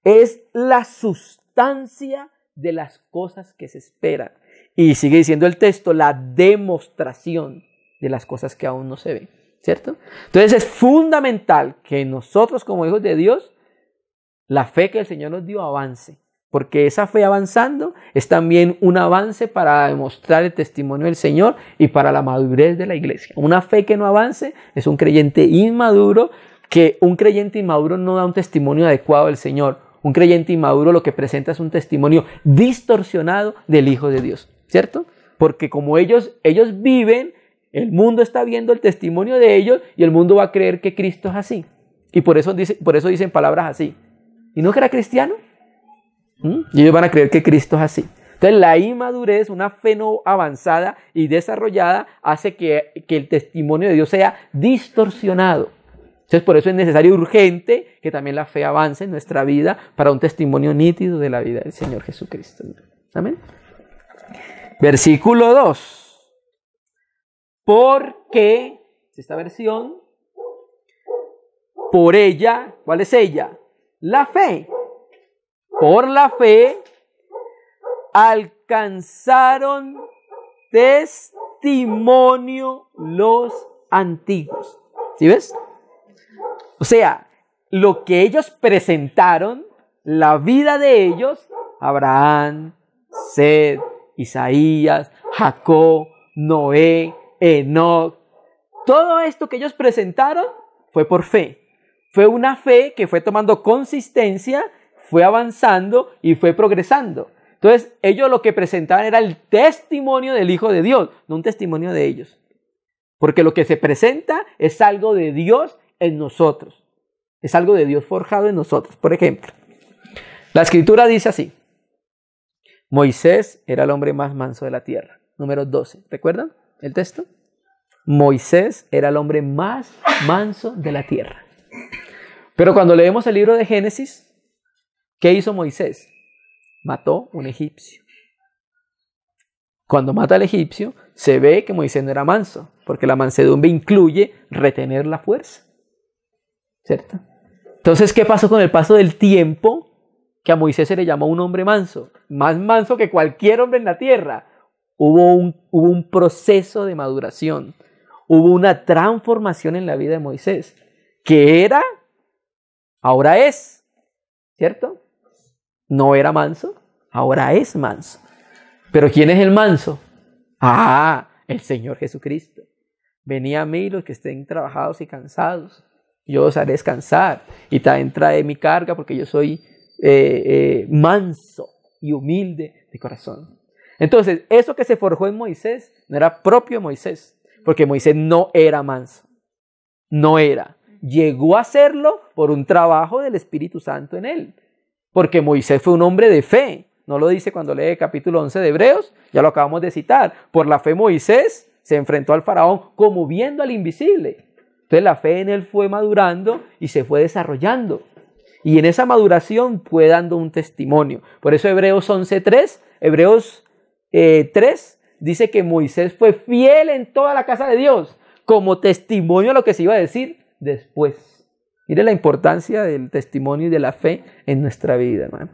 es la sustancia de las cosas que se esperan. Y sigue diciendo el texto, la demostración de las cosas que aún no se ven, ¿cierto? Entonces es fundamental que nosotros como hijos de Dios, la fe que el Señor nos dio avance, porque esa fe avanzando es también un avance para demostrar el testimonio del Señor y para la madurez de la iglesia. Una fe que no avance es un creyente inmaduro, que un creyente inmaduro no da un testimonio adecuado del Señor. Un creyente inmaduro lo que presenta es un testimonio distorsionado del Hijo de Dios, ¿cierto? Porque como ellos viven, el mundo está viendo el testimonio de ellos y el mundo va a creer que Cristo es así. Y por eso dicen palabras así. ¿Y no que era cristiano? Y ellos van a creer que Cristo es así. Entonces la inmadurez, una fe no avanzada y desarrollada, hace que el testimonio de Dios sea distorsionado. Entonces por eso es necesario urgente que también la fe avance en nuestra vida para un testimonio nítido de la vida del Señor Jesucristo. Amén. Versículo 2. Porque, esta versión, por ella, ¿cuál es ella? La fe. Por la fe alcanzaron testimonio los antiguos. ¿Sí ves? O sea, lo que ellos presentaron, la vida de ellos, Abraham, Seth, Isaías, Jacob, Noé, Enoc, todo esto que ellos presentaron fue por fe. Fue una fe que fue tomando consistencia, fue avanzando y fue progresando. Entonces, ellos lo que presentaban era el testimonio del Hijo de Dios, no un testimonio de ellos. Porque lo que se presenta es algo de Dios en nosotros. Es algo de Dios forjado en nosotros. Por ejemplo, la Escritura dice así: Moisés era el hombre más manso de la tierra. Número 12. ¿Recuerdan el texto? Moisés era el hombre más manso de la tierra. Pero cuando leemos el libro de Génesis, ¿qué hizo Moisés? Mató un egipcio. Cuando mata al egipcio, se ve que Moisés no era manso, porque la mansedumbre incluye retener la fuerza. ¿Cierto? Entonces, ¿qué pasó con el paso del tiempo? Que a Moisés se le llamó un hombre manso, más manso que cualquier hombre en la tierra. Hubo un proceso de maduración, hubo una transformación en la vida de Moisés, que era, ahora es, ¿cierto? No era manso, ahora es manso. ¿Pero quién es el manso? El Señor Jesucristo. Venid a mí los que estén trabajados y cansados, yo os haré descansar, y también trae mi carga, porque yo soy manso y humilde de corazón. Entonces, eso que se forjó en Moisés no era propio de Moisés, porque Moisés no era manso. No era. Llegó a serlo por un trabajo del Espíritu Santo en él. Porque Moisés fue un hombre de fe. No lo dice cuando lee el capítulo 11 de Hebreos, ya lo acabamos de citar. Por la fe Moisés se enfrentó al faraón como viendo al invisible. Entonces la fe en él fue madurando y se fue desarrollando. Y en esa maduración fue dando un testimonio. Por eso Hebreos 11:3, Hebreos 3 dice que Moisés fue fiel en toda la casa de Dios, como testimonio a lo que se iba a decir después. Mire la importancia del testimonio y de la fe en nuestra vida, hermano.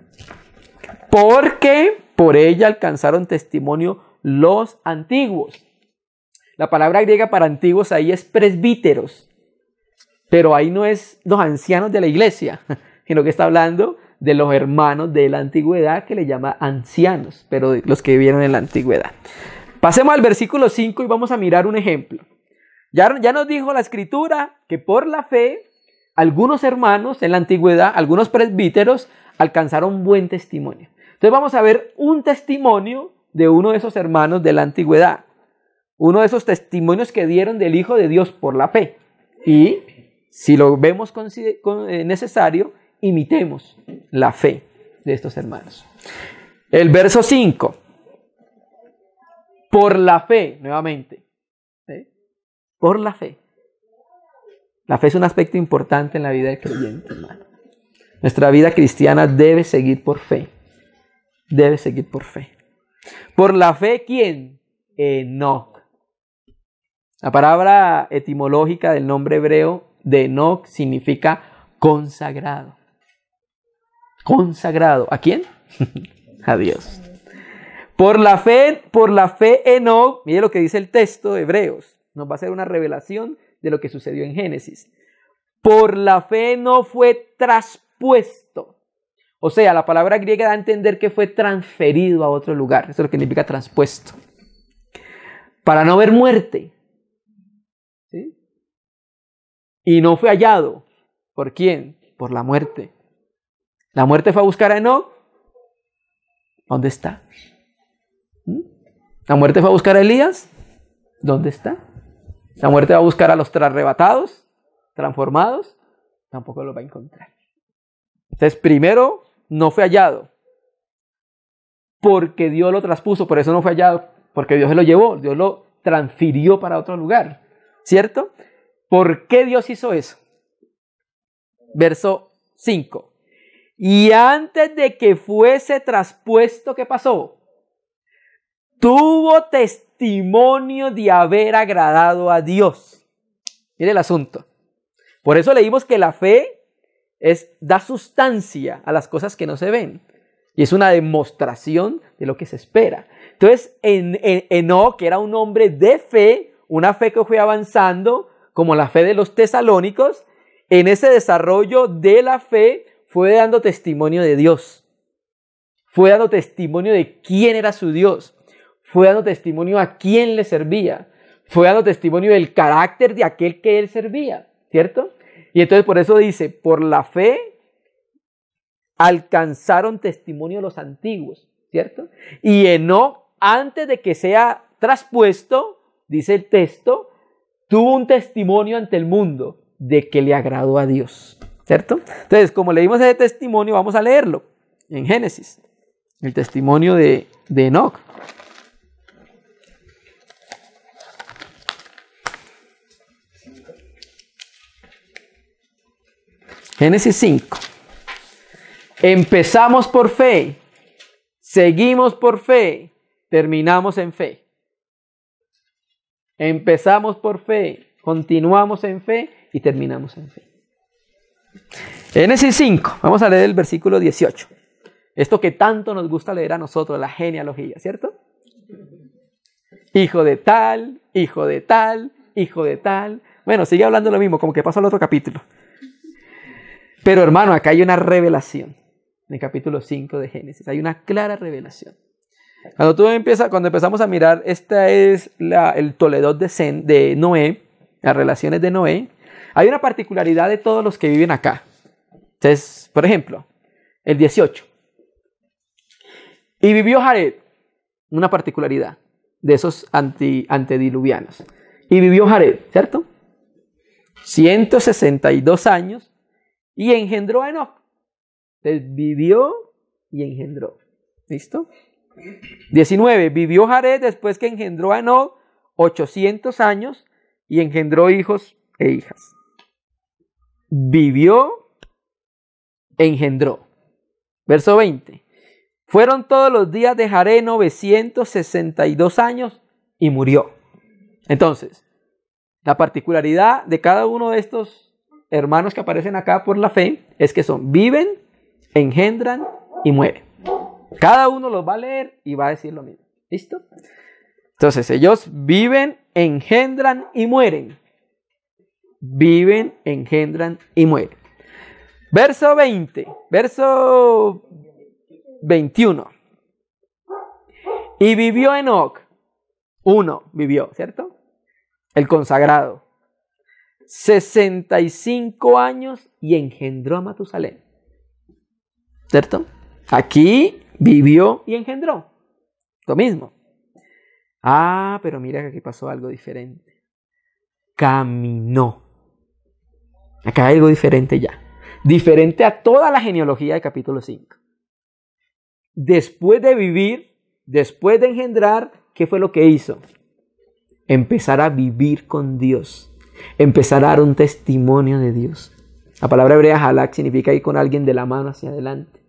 Porque por ella alcanzaron testimonio los antiguos. La palabra griega para antiguos ahí es presbíteros, pero ahí no es los ancianos de la iglesia, sino que está hablando de los hermanos de la antigüedad, que le llama ancianos, pero los que vivieron en la antigüedad. Pasemos al versículo 5 y vamos a mirar un ejemplo. Ya nos dijo la Escritura que por la fe algunos hermanos en la antigüedad, algunos presbíteros, alcanzaron buen testimonio. Entonces vamos a ver un testimonio de uno de esos hermanos de la antigüedad. Uno de esos testimonios que dieron del Hijo de Dios por la fe. Y si lo vemos necesario, imitemos la fe de estos hermanos. El verso 5. Por la fe, nuevamente. ¿Sí? Por la fe. La fe es un aspecto importante en la vida del creyente, hermano. Nuestra vida cristiana debe seguir por fe. Debe seguir por fe. Por la fe, ¿quién? Enoc. La palabra etimológica del nombre hebreo de Enoc significa consagrado. Consagrado. ¿A quién? A Dios. Por la fe Enoc, mire lo que dice el texto de Hebreos. Nos va a hacer una revelación de lo que sucedió en Génesis. Por la fe no fue traspuesto. O sea, la palabra griega da a entender que fue transferido a otro lugar. Eso es lo que significa transpuesto. Para no ver muerte. ¿Sí? Y no fue hallado. ¿Por quién? Por la muerte. La muerte fue a buscar a Enoc. ¿Dónde está? La muerte fue a buscar a Elías. ¿Dónde está? La muerte va a buscar a los arrebatados, transformados. Tampoco lo va a encontrar. Entonces, primero, no fue hallado. Porque Dios lo traspuso. Por eso no fue hallado. Porque Dios se lo llevó. Dios lo transfirió para otro lugar. ¿Cierto? ¿Por qué Dios hizo eso? Verso 5. Y antes de que fuese traspuesto, ¿qué pasó? Tuvo testimonio de haber agradado a Dios. Mire el asunto. Por eso leímos que la fe da sustancia a las cosas que no se ven. Y es una demostración de lo que se espera. Entonces, Enoc, que era un hombre de fe, una fe que fue avanzando, como la fe de los tesalónicos, en ese desarrollo de la fe fue dando testimonio de Dios. Fue dando testimonio de quién era su Dios. Fue dando testimonio a quién le servía. Fue dando testimonio del carácter de aquel que él servía. ¿Cierto? Y entonces por eso dice, por la fe alcanzaron testimonio los antiguos. ¿Cierto? Y Enoc, antes de que sea traspuesto, dice el texto, tuvo un testimonio ante el mundo de que le agradó a Dios. ¿Cierto? Entonces, como leímos ese testimonio, vamos a leerlo en Génesis. El testimonio de Enoc. Génesis 5. Empezamos por fe, seguimos por fe, terminamos en fe. Empezamos por fe, continuamos en fe y terminamos en fe. Génesis 5, vamos a leer el versículo 18. Esto que tanto nos gusta leer a nosotros, la genealogía, ¿cierto? Hijo de tal, hijo de tal, hijo de tal. Bueno, sigue hablando lo mismo, como que pasa al otro capítulo. Pero hermano, acá hay una revelación. En el capítulo 5 de Génesis hay una clara revelación. Cuando empezamos a mirar, esta es el Toledot de Noé, las relaciones de Noé, hay una particularidad de todos los que viven acá. Entonces, por ejemplo, el 18. Y vivió Jared, una particularidad de esos antediluvianos. Y vivió Jared, ¿cierto? 162 años y engendró a Enoc. Entonces, vivió y engendró. ¿Listo? 19. Vivió Jared después que engendró a Enoc 800 años y engendró hijos e hijas. Vivió, engendró. Verso 20. Fueron todos los días de Jared 962 años y murió. Entonces, la particularidad de cada uno de estos hermanos que aparecen acá por la fe es que viven, engendran y mueren. Cada uno los va a leer y va a decir lo mismo. ¿Listo? Entonces, ellos viven, engendran y mueren. Viven, engendran y mueren. Verso 20. Verso 21. Y vivió Enoc. Vivió, ¿cierto? El consagrado. 65 años y engendró a Matusalén. ¿Cierto? Aquí vivió y engendró. Lo mismo. Pero mira que aquí pasó algo diferente. Caminó. Acá hay algo diferente ya. Diferente a toda la genealogía del capítulo 5. Después de vivir, después de engendrar, ¿qué fue lo que hizo? Empezar a vivir con Dios. Empezar a dar un testimonio de Dios. La palabra hebrea halak significa ir con alguien de la mano hacia adelante.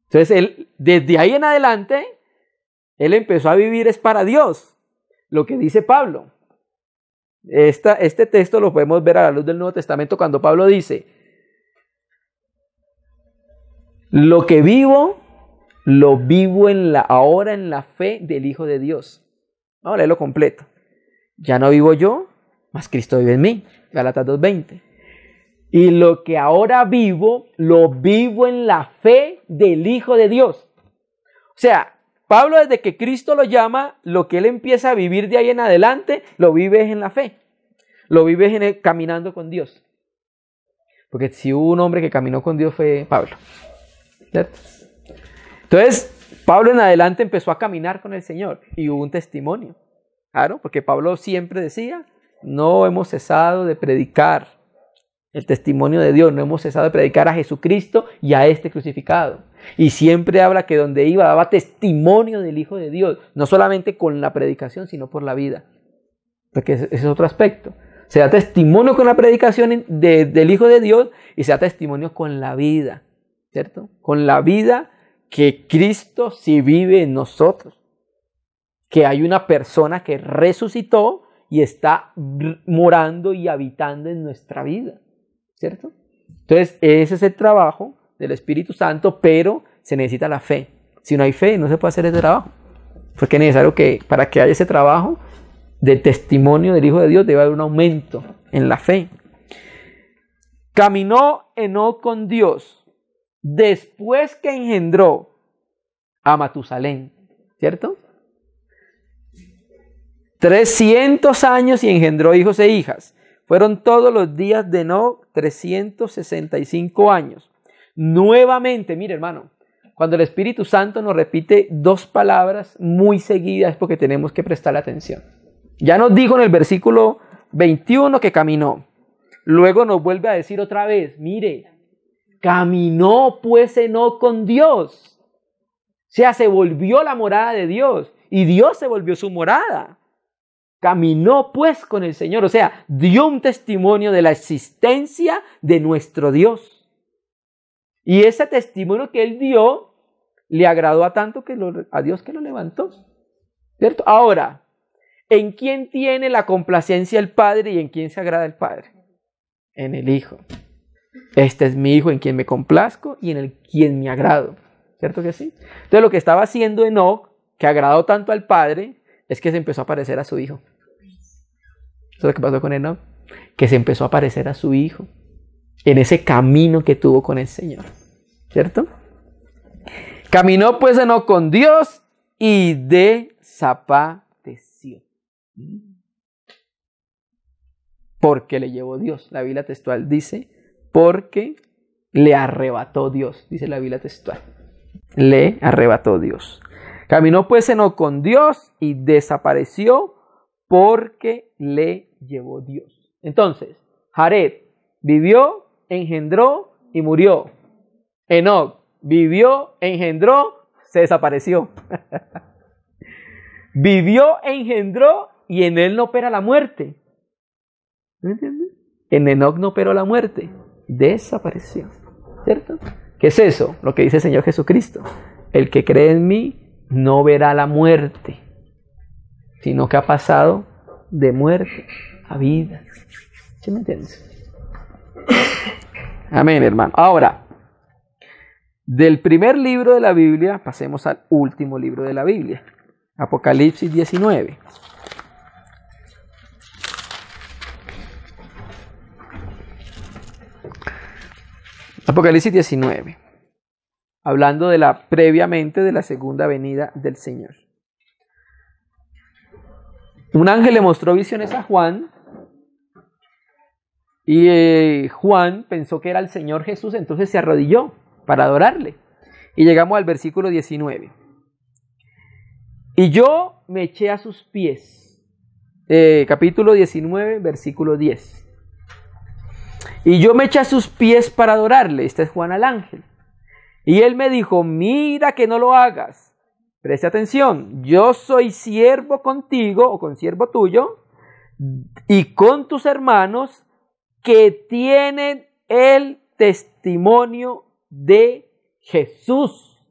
Entonces, él, desde ahí en adelante, él empezó a vivir es para Dios. Lo que dice Pablo. Este texto lo podemos ver a la luz del Nuevo Testamento cuando Pablo dice: lo que vivo, lo vivo ahora en la fe del Hijo de Dios. Vamos a leerlo completo. Ya no vivo yo, mas Cristo vive en mí. Gálatas 2:20. Y lo que ahora vivo, lo vivo en la fe del Hijo de Dios. O sea, Pablo desde que Cristo lo llama, lo que él empieza a vivir de ahí en adelante, lo vive en la fe. Lo vive caminando con Dios. Porque si hubo un hombre que caminó con Dios fue Pablo. ¿Cierto? Entonces, Pablo en adelante empezó a caminar con el Señor y hubo un testimonio. Claro, porque Pablo siempre decía, no hemos cesado de predicar el testimonio de Dios, no hemos cesado de predicar a Jesucristo y a este crucificado. Y siempre habla que donde iba daba testimonio del Hijo de Dios, no solamente con la predicación, sino por la vida. Porque ese es otro aspecto. Se da testimonio con la predicación del Hijo de Dios y se da testimonio con la vida, ¿cierto? Con la vida que Cristo sí vive en nosotros. Que hay una persona que resucitó y está morando y habitando en nuestra vida, ¿cierto? Entonces, ese es el trabajo del Espíritu Santo, pero se necesita la fe. Si no hay fe, no se puede hacer ese trabajo. Porque es necesario que, para que haya ese trabajo de testimonio del Hijo de Dios, debe haber un aumento en la fe. Caminó Enoc con Dios después que engendró a Matusalén, ¿cierto? 300 años y engendró hijos e hijas. Fueron todos los días de Enoc 365 años. Nuevamente, mire hermano, cuando el Espíritu Santo nos repite dos palabras muy seguidas es porque tenemos que prestarle atención. Ya nos dijo en el versículo 21 que caminó. Luego nos vuelve a decir otra vez, mire, caminó pues Enoc con Dios. O sea, se volvió la morada de Dios y Dios se volvió su morada. Caminó pues con el Señor, o sea, dio un testimonio de la existencia de nuestro Dios. Y ese testimonio que él dio le agradó a tanto que a Dios que lo levantó, ¿cierto? Ahora, ¿en quién tiene la complacencia el Padre y en quién se agrada el Padre? En el Hijo. Este es mi Hijo en quien me complazco y en el quien me agrado, ¿cierto que sí? Entonces lo que estaba haciendo Enoc, que agradó tanto al Padre, es que se empezó a parecer a su Hijo. Eso es lo que pasó con Enoc, que se empezó a parecer a su Hijo en ese camino que tuvo con el Señor, ¿cierto? Caminó pues Enoc con Dios y desapareció. Porque le llevó Dios. La Biblia textual dice, porque le arrebató Dios, dice la Biblia textual. Le arrebató Dios. Caminó pues Enoc con Dios y desapareció porque le llevó Dios. Entonces, Jared vivió, engendró y murió. Enoc vivió, engendró, se desapareció. Vivió, engendró y en él no opera la muerte. ¿Me entiendes? En Enoc no operó la muerte, desapareció. ¿Cierto? ¿Qué es eso? Lo que dice el Señor Jesucristo. El que cree en mí no verá la muerte, sino que ha pasado de muerte a vida. ¿Sí me entiendes? Amén, hermano. Ahora, del primer libro de la Biblia, pasemos al último libro de la Biblia. Apocalipsis 19. Apocalipsis 19. Hablando previamente de la segunda venida del Señor. Un ángel le mostró visiones a Juan y Juan pensó que era el Señor Jesús, entonces se arrodilló para adorarle. Y llegamos al versículo 19. Y yo me eché a sus pies. Capítulo 19, versículo 10. Y yo me eché a sus pies para adorarle. Este es Juan al ángel. Y él me dijo, mira que no lo hagas. Preste atención, yo soy siervo contigo o consiervo tuyo y con tus hermanos que tienen el testimonio de Jesús.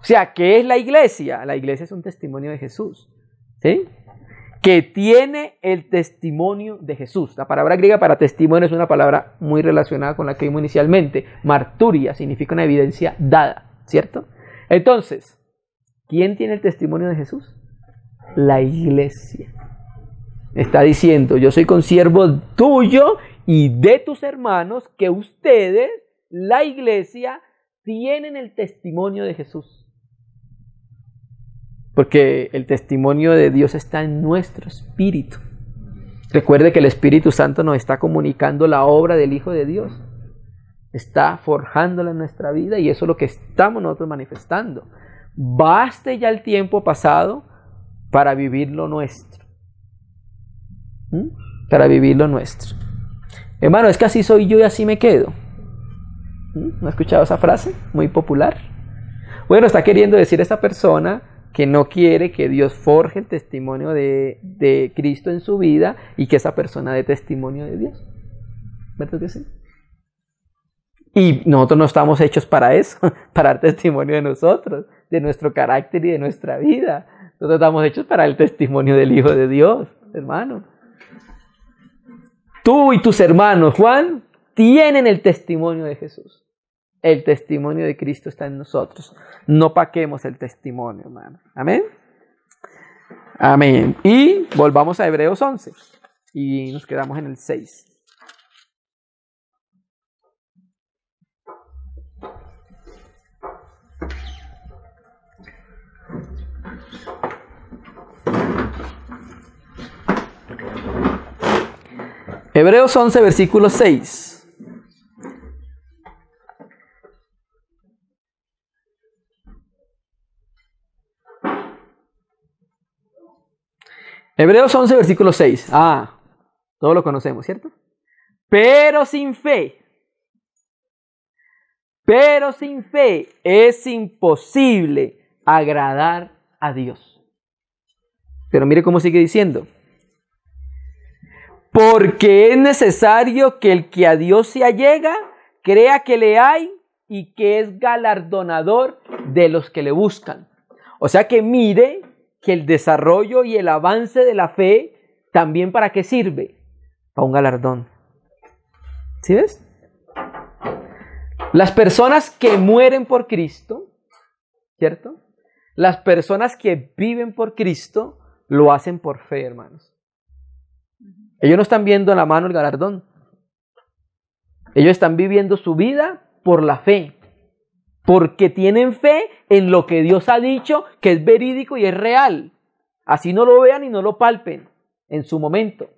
O sea, ¿qué es la iglesia? La iglesia es un testimonio de Jesús, ¿sí? Que tiene el testimonio de Jesús. La palabra griega para testimonio es una palabra muy relacionada con la que vimos inicialmente. Marturia significa una evidencia dada, ¿cierto? Entonces, ¿quién tiene el testimonio de Jesús? La iglesia. Está diciendo, yo soy consiervo tuyo y de tus hermanos que ustedes, la iglesia, tienen el testimonio de Jesús. Porque el testimonio de Dios está en nuestro espíritu. Recuerde que el Espíritu Santo nos está comunicando la obra del Hijo de Dios. Está forjándola en nuestra vida y eso es lo que estamos nosotros manifestando. Baste ya el tiempo pasado para vivir lo nuestro. Para vivir lo nuestro. Hermano, es que así soy yo y así me quedo. ¿No ha escuchado esa frase? Muy popular. Bueno, está queriendo decir esta persona que no quiere que Dios forje el testimonio de Cristo en su vida y que esa persona dé testimonio de Dios. ¿Verdad que sí? Y nosotros no estamos hechos para eso, para dar testimonio de nosotros, de nuestro carácter y de nuestra vida. Nosotros estamos hechos para el testimonio del Hijo de Dios, hermano. Tú y tus hermanos, Juan, tienen el testimonio de Jesús. El testimonio de Cristo está en nosotros. No paquemos el testimonio, hermano. Amén. Amén. Y volvamos a Hebreos 11. Y nos quedamos en el 6. Hebreos 11, versículo 6. Hebreos 11, versículo 6. Todos lo conocemos, ¿cierto? Pero sin fe es imposible agradar a Dios. Pero mire cómo sigue diciendo. Porque es necesario que el que a Dios se allega, crea que le hay y que es galardonador de los que le buscan. O sea que mire que el desarrollo y el avance de la fe también ¿para qué sirve? Para un galardón. ¿Sí ves? Las personas que mueren por Cristo, ¿cierto? Las personas que viven por Cristo lo hacen por fe, hermanos. Ellos no están viendo en la mano el galardón. Ellos están viviendo su vida por la fe. Porque tienen fe en lo que Dios ha dicho, que es verídico y es real. Así no lo vean y no lo palpen en su momento.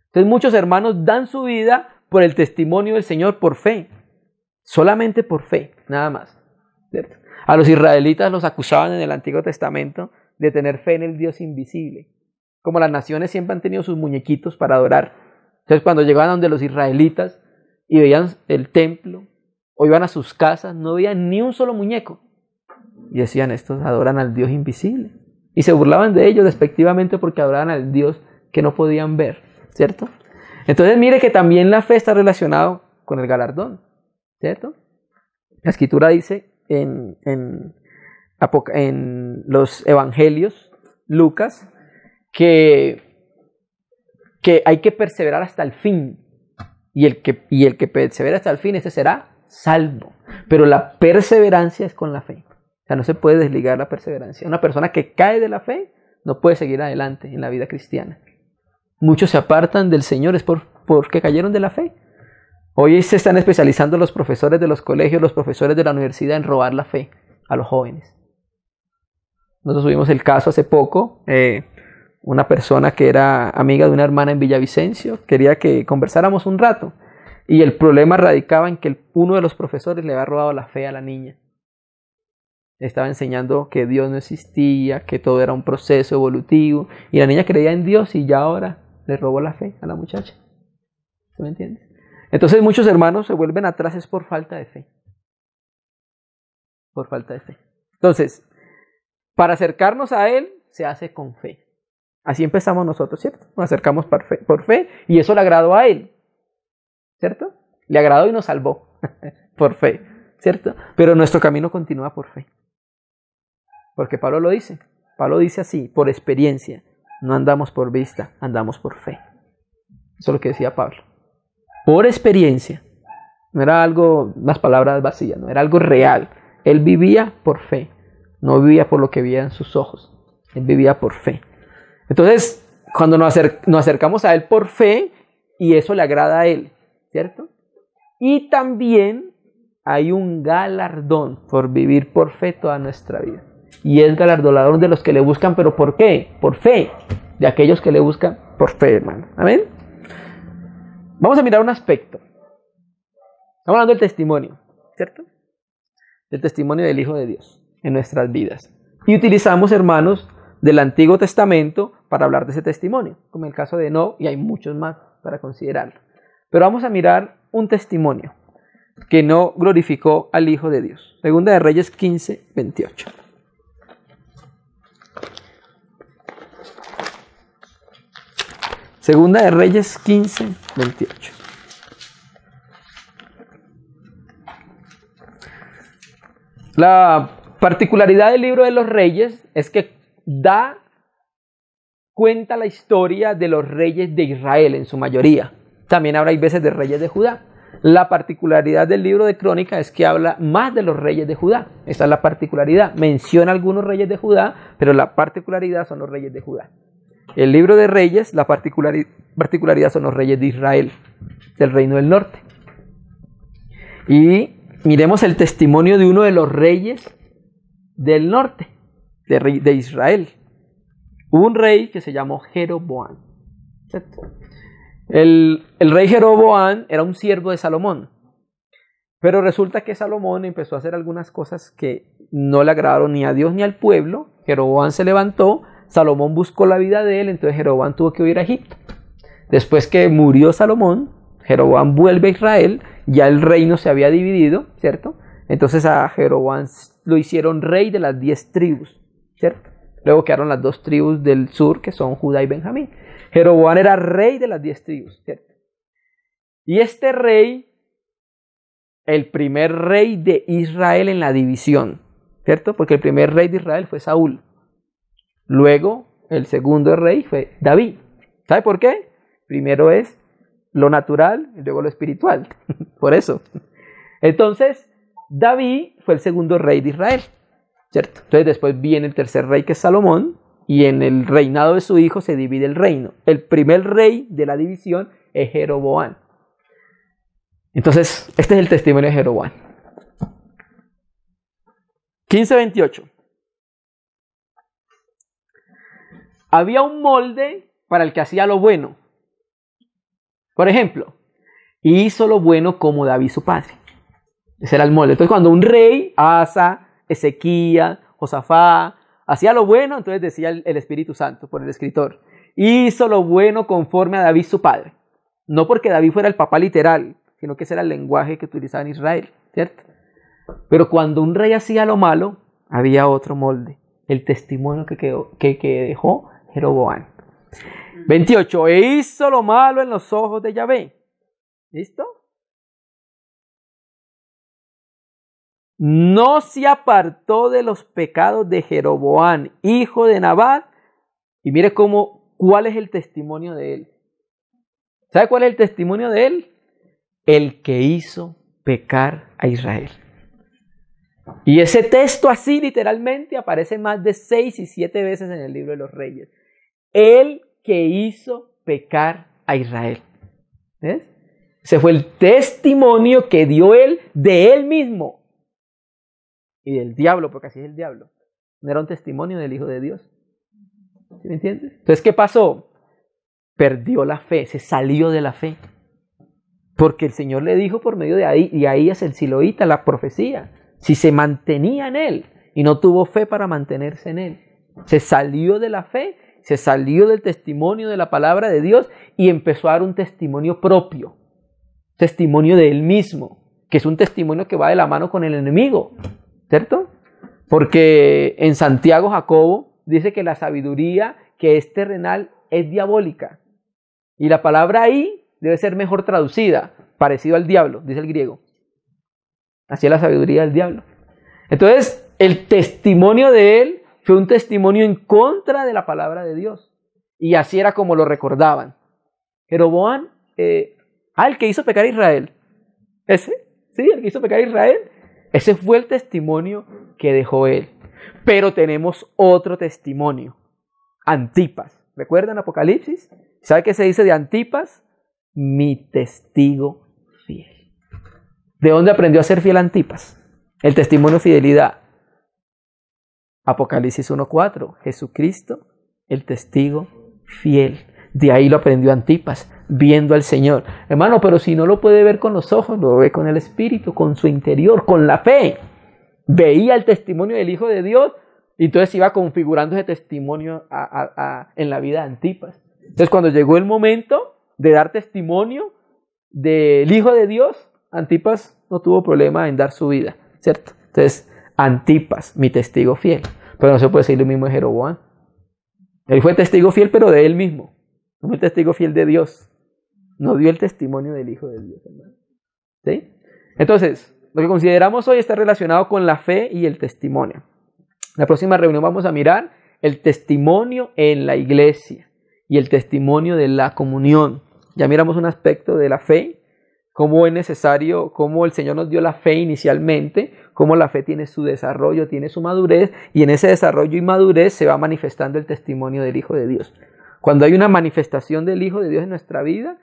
Entonces muchos hermanos dan su vida por el testimonio del Señor por fe. Solamente por fe, nada más. ¿Cierto? A los israelitas los acusaban en el Antiguo Testamento de tener fe en el Dios invisible. Como las naciones siempre han tenido sus muñequitos para adorar. Entonces cuando llegaban donde los israelitas y veían el templo, o iban a sus casas, no veían ni un solo muñeco. Y decían, estos adoran al Dios invisible. Y se burlaban de ellos despectivamente porque adoraban al Dios que no podían ver, ¿cierto? Entonces mire que también la fe está relacionada con el galardón, ¿cierto? La Escritura dice en los evangelios, Lucas, que hay que perseverar hasta el fin. Y el que persevera hasta el fin, ese será salvo. Pero la perseverancia es con la fe. O sea, no se puede desligar la perseverancia. Una persona que cae de la fe no puede seguir adelante en la vida cristiana. Muchos se apartan del Señor es porque cayeron de la fe. Hoy se están especializando los profesores de los colegios, los profesores de la universidad en robar la fe a los jóvenes. Nosotros tuvimos el caso hace poco, una persona que era amiga de una hermana en Villavicencio quería que conversáramos un rato. Y el problema radicaba en que uno de los profesores le había robado la fe a la niña. Le estaba enseñando que Dios no existía, que todo era un proceso evolutivo. Y la niña creía en Dios y ya ahora le robó la fe a la muchacha. ¿Se me entiende? Entonces muchos hermanos se vuelven atrás es por falta de fe. Por falta de fe. Entonces, para acercarnos a Él se hace con fe. Así empezamos nosotros, ¿cierto? Nos acercamos por fe y eso le agradó a Él. ¿Cierto? Le agradó y nos salvó por fe, ¿cierto? Pero nuestro camino continúa por fe. Porque Pablo lo dice. Pablo dice así, por experiencia. No andamos por vista, andamos por fe. Eso es lo que decía Pablo. Por experiencia. No era algo, unas palabras vacías, no, era algo real. Él vivía por fe. No vivía por lo que veía en sus ojos. Él vivía por fe. Entonces, cuando nos acercamos a Él por fe, y eso le agrada a Él, ¿cierto? Y también hay un galardón por vivir por fe toda nuestra vida. Y es galardonador de los que le buscan, ¿pero por qué? Por fe. De aquellos que le buscan por fe, hermano. Amén. Vamos a mirar un aspecto. Estamos hablando del testimonio, ¿cierto? Del testimonio del Hijo de Dios en nuestras vidas. Y utilizamos, hermanos, del Antiguo Testamento para hablar de ese testimonio, como el caso de Enoc, y hay muchos más para considerarlo. Pero vamos a mirar un testimonio que no glorificó al Hijo de Dios. Segunda de Reyes 15, 28. Segunda de Reyes 15, 28. La particularidad del libro de los Reyes es que cuenta la historia de los reyes de Israel en su mayoría. También hay veces de reyes de Judá. La particularidad del libro de Crónica es que habla más de los reyes de Judá. Esa es la particularidad. Menciona algunos reyes de Judá, pero la particularidad son los reyes de Judá. El libro de Reyes, la particularidad son los reyes de Israel, del reino del norte. Y miremos el testimonio de uno de los reyes del norte, de Israel. Hubo un rey que se llamó Jeroboam. El rey Jeroboam era un siervo de Salomón. Pero resulta que Salomón empezó a hacer algunas cosas que no le agradaron ni a Dios ni al pueblo. Jeroboam se levantó, Salomón buscó la vida de él, entonces Jeroboam tuvo que huir a Egipto. Después que murió Salomón, Jeroboam vuelve a Israel, ya el reino se había dividido, ¿cierto? Entonces a Jeroboam lo hicieron rey de las 10 tribus, ¿cierto? Luego quedaron las 2 tribus del sur, que son Judá y Benjamín. Jeroboam era rey de las 10 tribus, ¿cierto? Y este rey, el primer rey de Israel en la división, ¿cierto? Porque el primer rey de Israel fue Saúl. Luego, el segundo rey fue David. ¿Sabe por qué? Primero es lo natural y luego lo espiritual. Por eso. Entonces, David fue el segundo rey de Israel, ¿cierto? Entonces después viene el tercer rey, que es Salomón, y en el reinado de su hijo se divide el reino. El primer rey de la división es Jeroboam. Entonces, este es el testimonio de Jeroboam. 15:28. Había un molde para el que hacía lo bueno. Por ejemplo, hizo lo bueno como David su padre. Ese era el molde. Entonces, cuando un rey, Asa, Ezequías, Josafat, hacía lo bueno, entonces decía el Espíritu Santo por el escritor: hizo lo bueno conforme a David su padre. No porque David fuera el papá literal, sino que ese era el lenguaje que utilizaba en Israel, ¿cierto? Pero cuando un rey hacía lo malo, había otro molde. El testimonio que dejó Jeroboam. 28. E hizo lo malo en los ojos de Yahvé. ¿Listo? No se apartó de los pecados de Jeroboam, hijo de Nabat. Y mire cuál es el testimonio de él. ¿Sabe cuál es el testimonio de él? El que hizo pecar a Israel. Y ese texto así literalmente aparece más de 6 y 7 veces en el libro de los Reyes. El que hizo pecar a Israel. ¿Ves? Ese fue el testimonio que dio él de él mismo. Y del diablo, porque así es el diablo. No era un testimonio del Hijo de Dios. ¿Sí me entiendes? Entonces, ¿qué pasó? Perdió la fe, se salió de la fe. Porque el Señor le dijo por medio de Ahías el Siloíta, la profecía, si se mantenía en él y no tuvo fe para mantenerse en él. Se salió de la fe, se salió del testimonio de la palabra de Dios y empezó a dar un testimonio propio. Testimonio de él mismo, que es un testimonio que va de la mano con el enemigo, ¿cierto? Porque en Santiago Jacobo dice que la sabiduría que es terrenal es diabólica. Y la palabra ahí debe ser mejor traducida, parecido al diablo, dice el griego. Así es la sabiduría del diablo. Entonces, el testimonio de él fue un testimonio en contra de la palabra de Dios. Y así era como lo recordaban. Jeroboam, el que hizo pecar a Israel. ¿Ese? Sí, el que hizo pecar a Israel. Ese fue el testimonio que dejó él. Pero tenemos otro testimonio. Antipas. ¿Recuerdan Apocalipsis? ¿Sabe qué se dice de Antipas? Mi testigo ¿De dónde aprendió a ser fiel Antipas? El testimonio de fidelidad. Apocalipsis 1:4. Jesucristo, el testigo fiel. De ahí lo aprendió Antipas, viendo al Señor. Hermano, pero si no lo puede ver con los ojos, lo ve con el Espíritu, con su interior, con la fe. Veía el testimonio del Hijo de Dios y entonces iba configurando ese testimonio en la vida de Antipas. Entonces cuando llegó el momento de dar testimonio del Hijo de Dios, Antipas no tuvo problema en dar su vida, ¿cierto? Entonces, Antipas, mi testigo fiel. Pero no se puede decir lo mismo de Jeroboam. Él fue testigo fiel, pero de él mismo. No fue testigo fiel de Dios. No dio el testimonio del Hijo de Dios, hermano. ¿Sí? Entonces, lo que consideramos hoy está relacionado con la fe y el testimonio. En la próxima reunión vamos a mirar el testimonio en la iglesia y el testimonio de la comunión. Ya miramos un aspecto de la fe, cómo es necesario, cómo el Señor nos dio la fe inicialmente, cómo la fe tiene su desarrollo, tiene su madurez, y en ese desarrollo y madurez se va manifestando el testimonio del Hijo de Dios. Cuando hay una manifestación del Hijo de Dios en nuestra vida,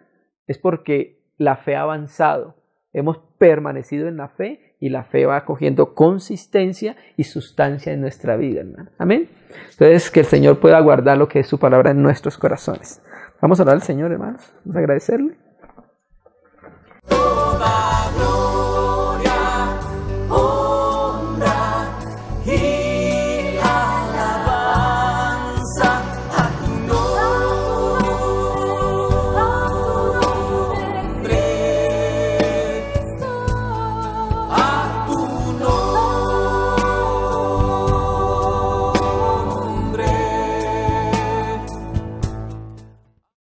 es porque la fe ha avanzado. Hemos permanecido en la fe y la fe va cogiendo consistencia y sustancia en nuestra vida, hermano. Amén. Entonces, que el Señor pueda guardar lo que es su palabra en nuestros corazones. Vamos a orar al Señor, hermanos. Vamos a agradecerle.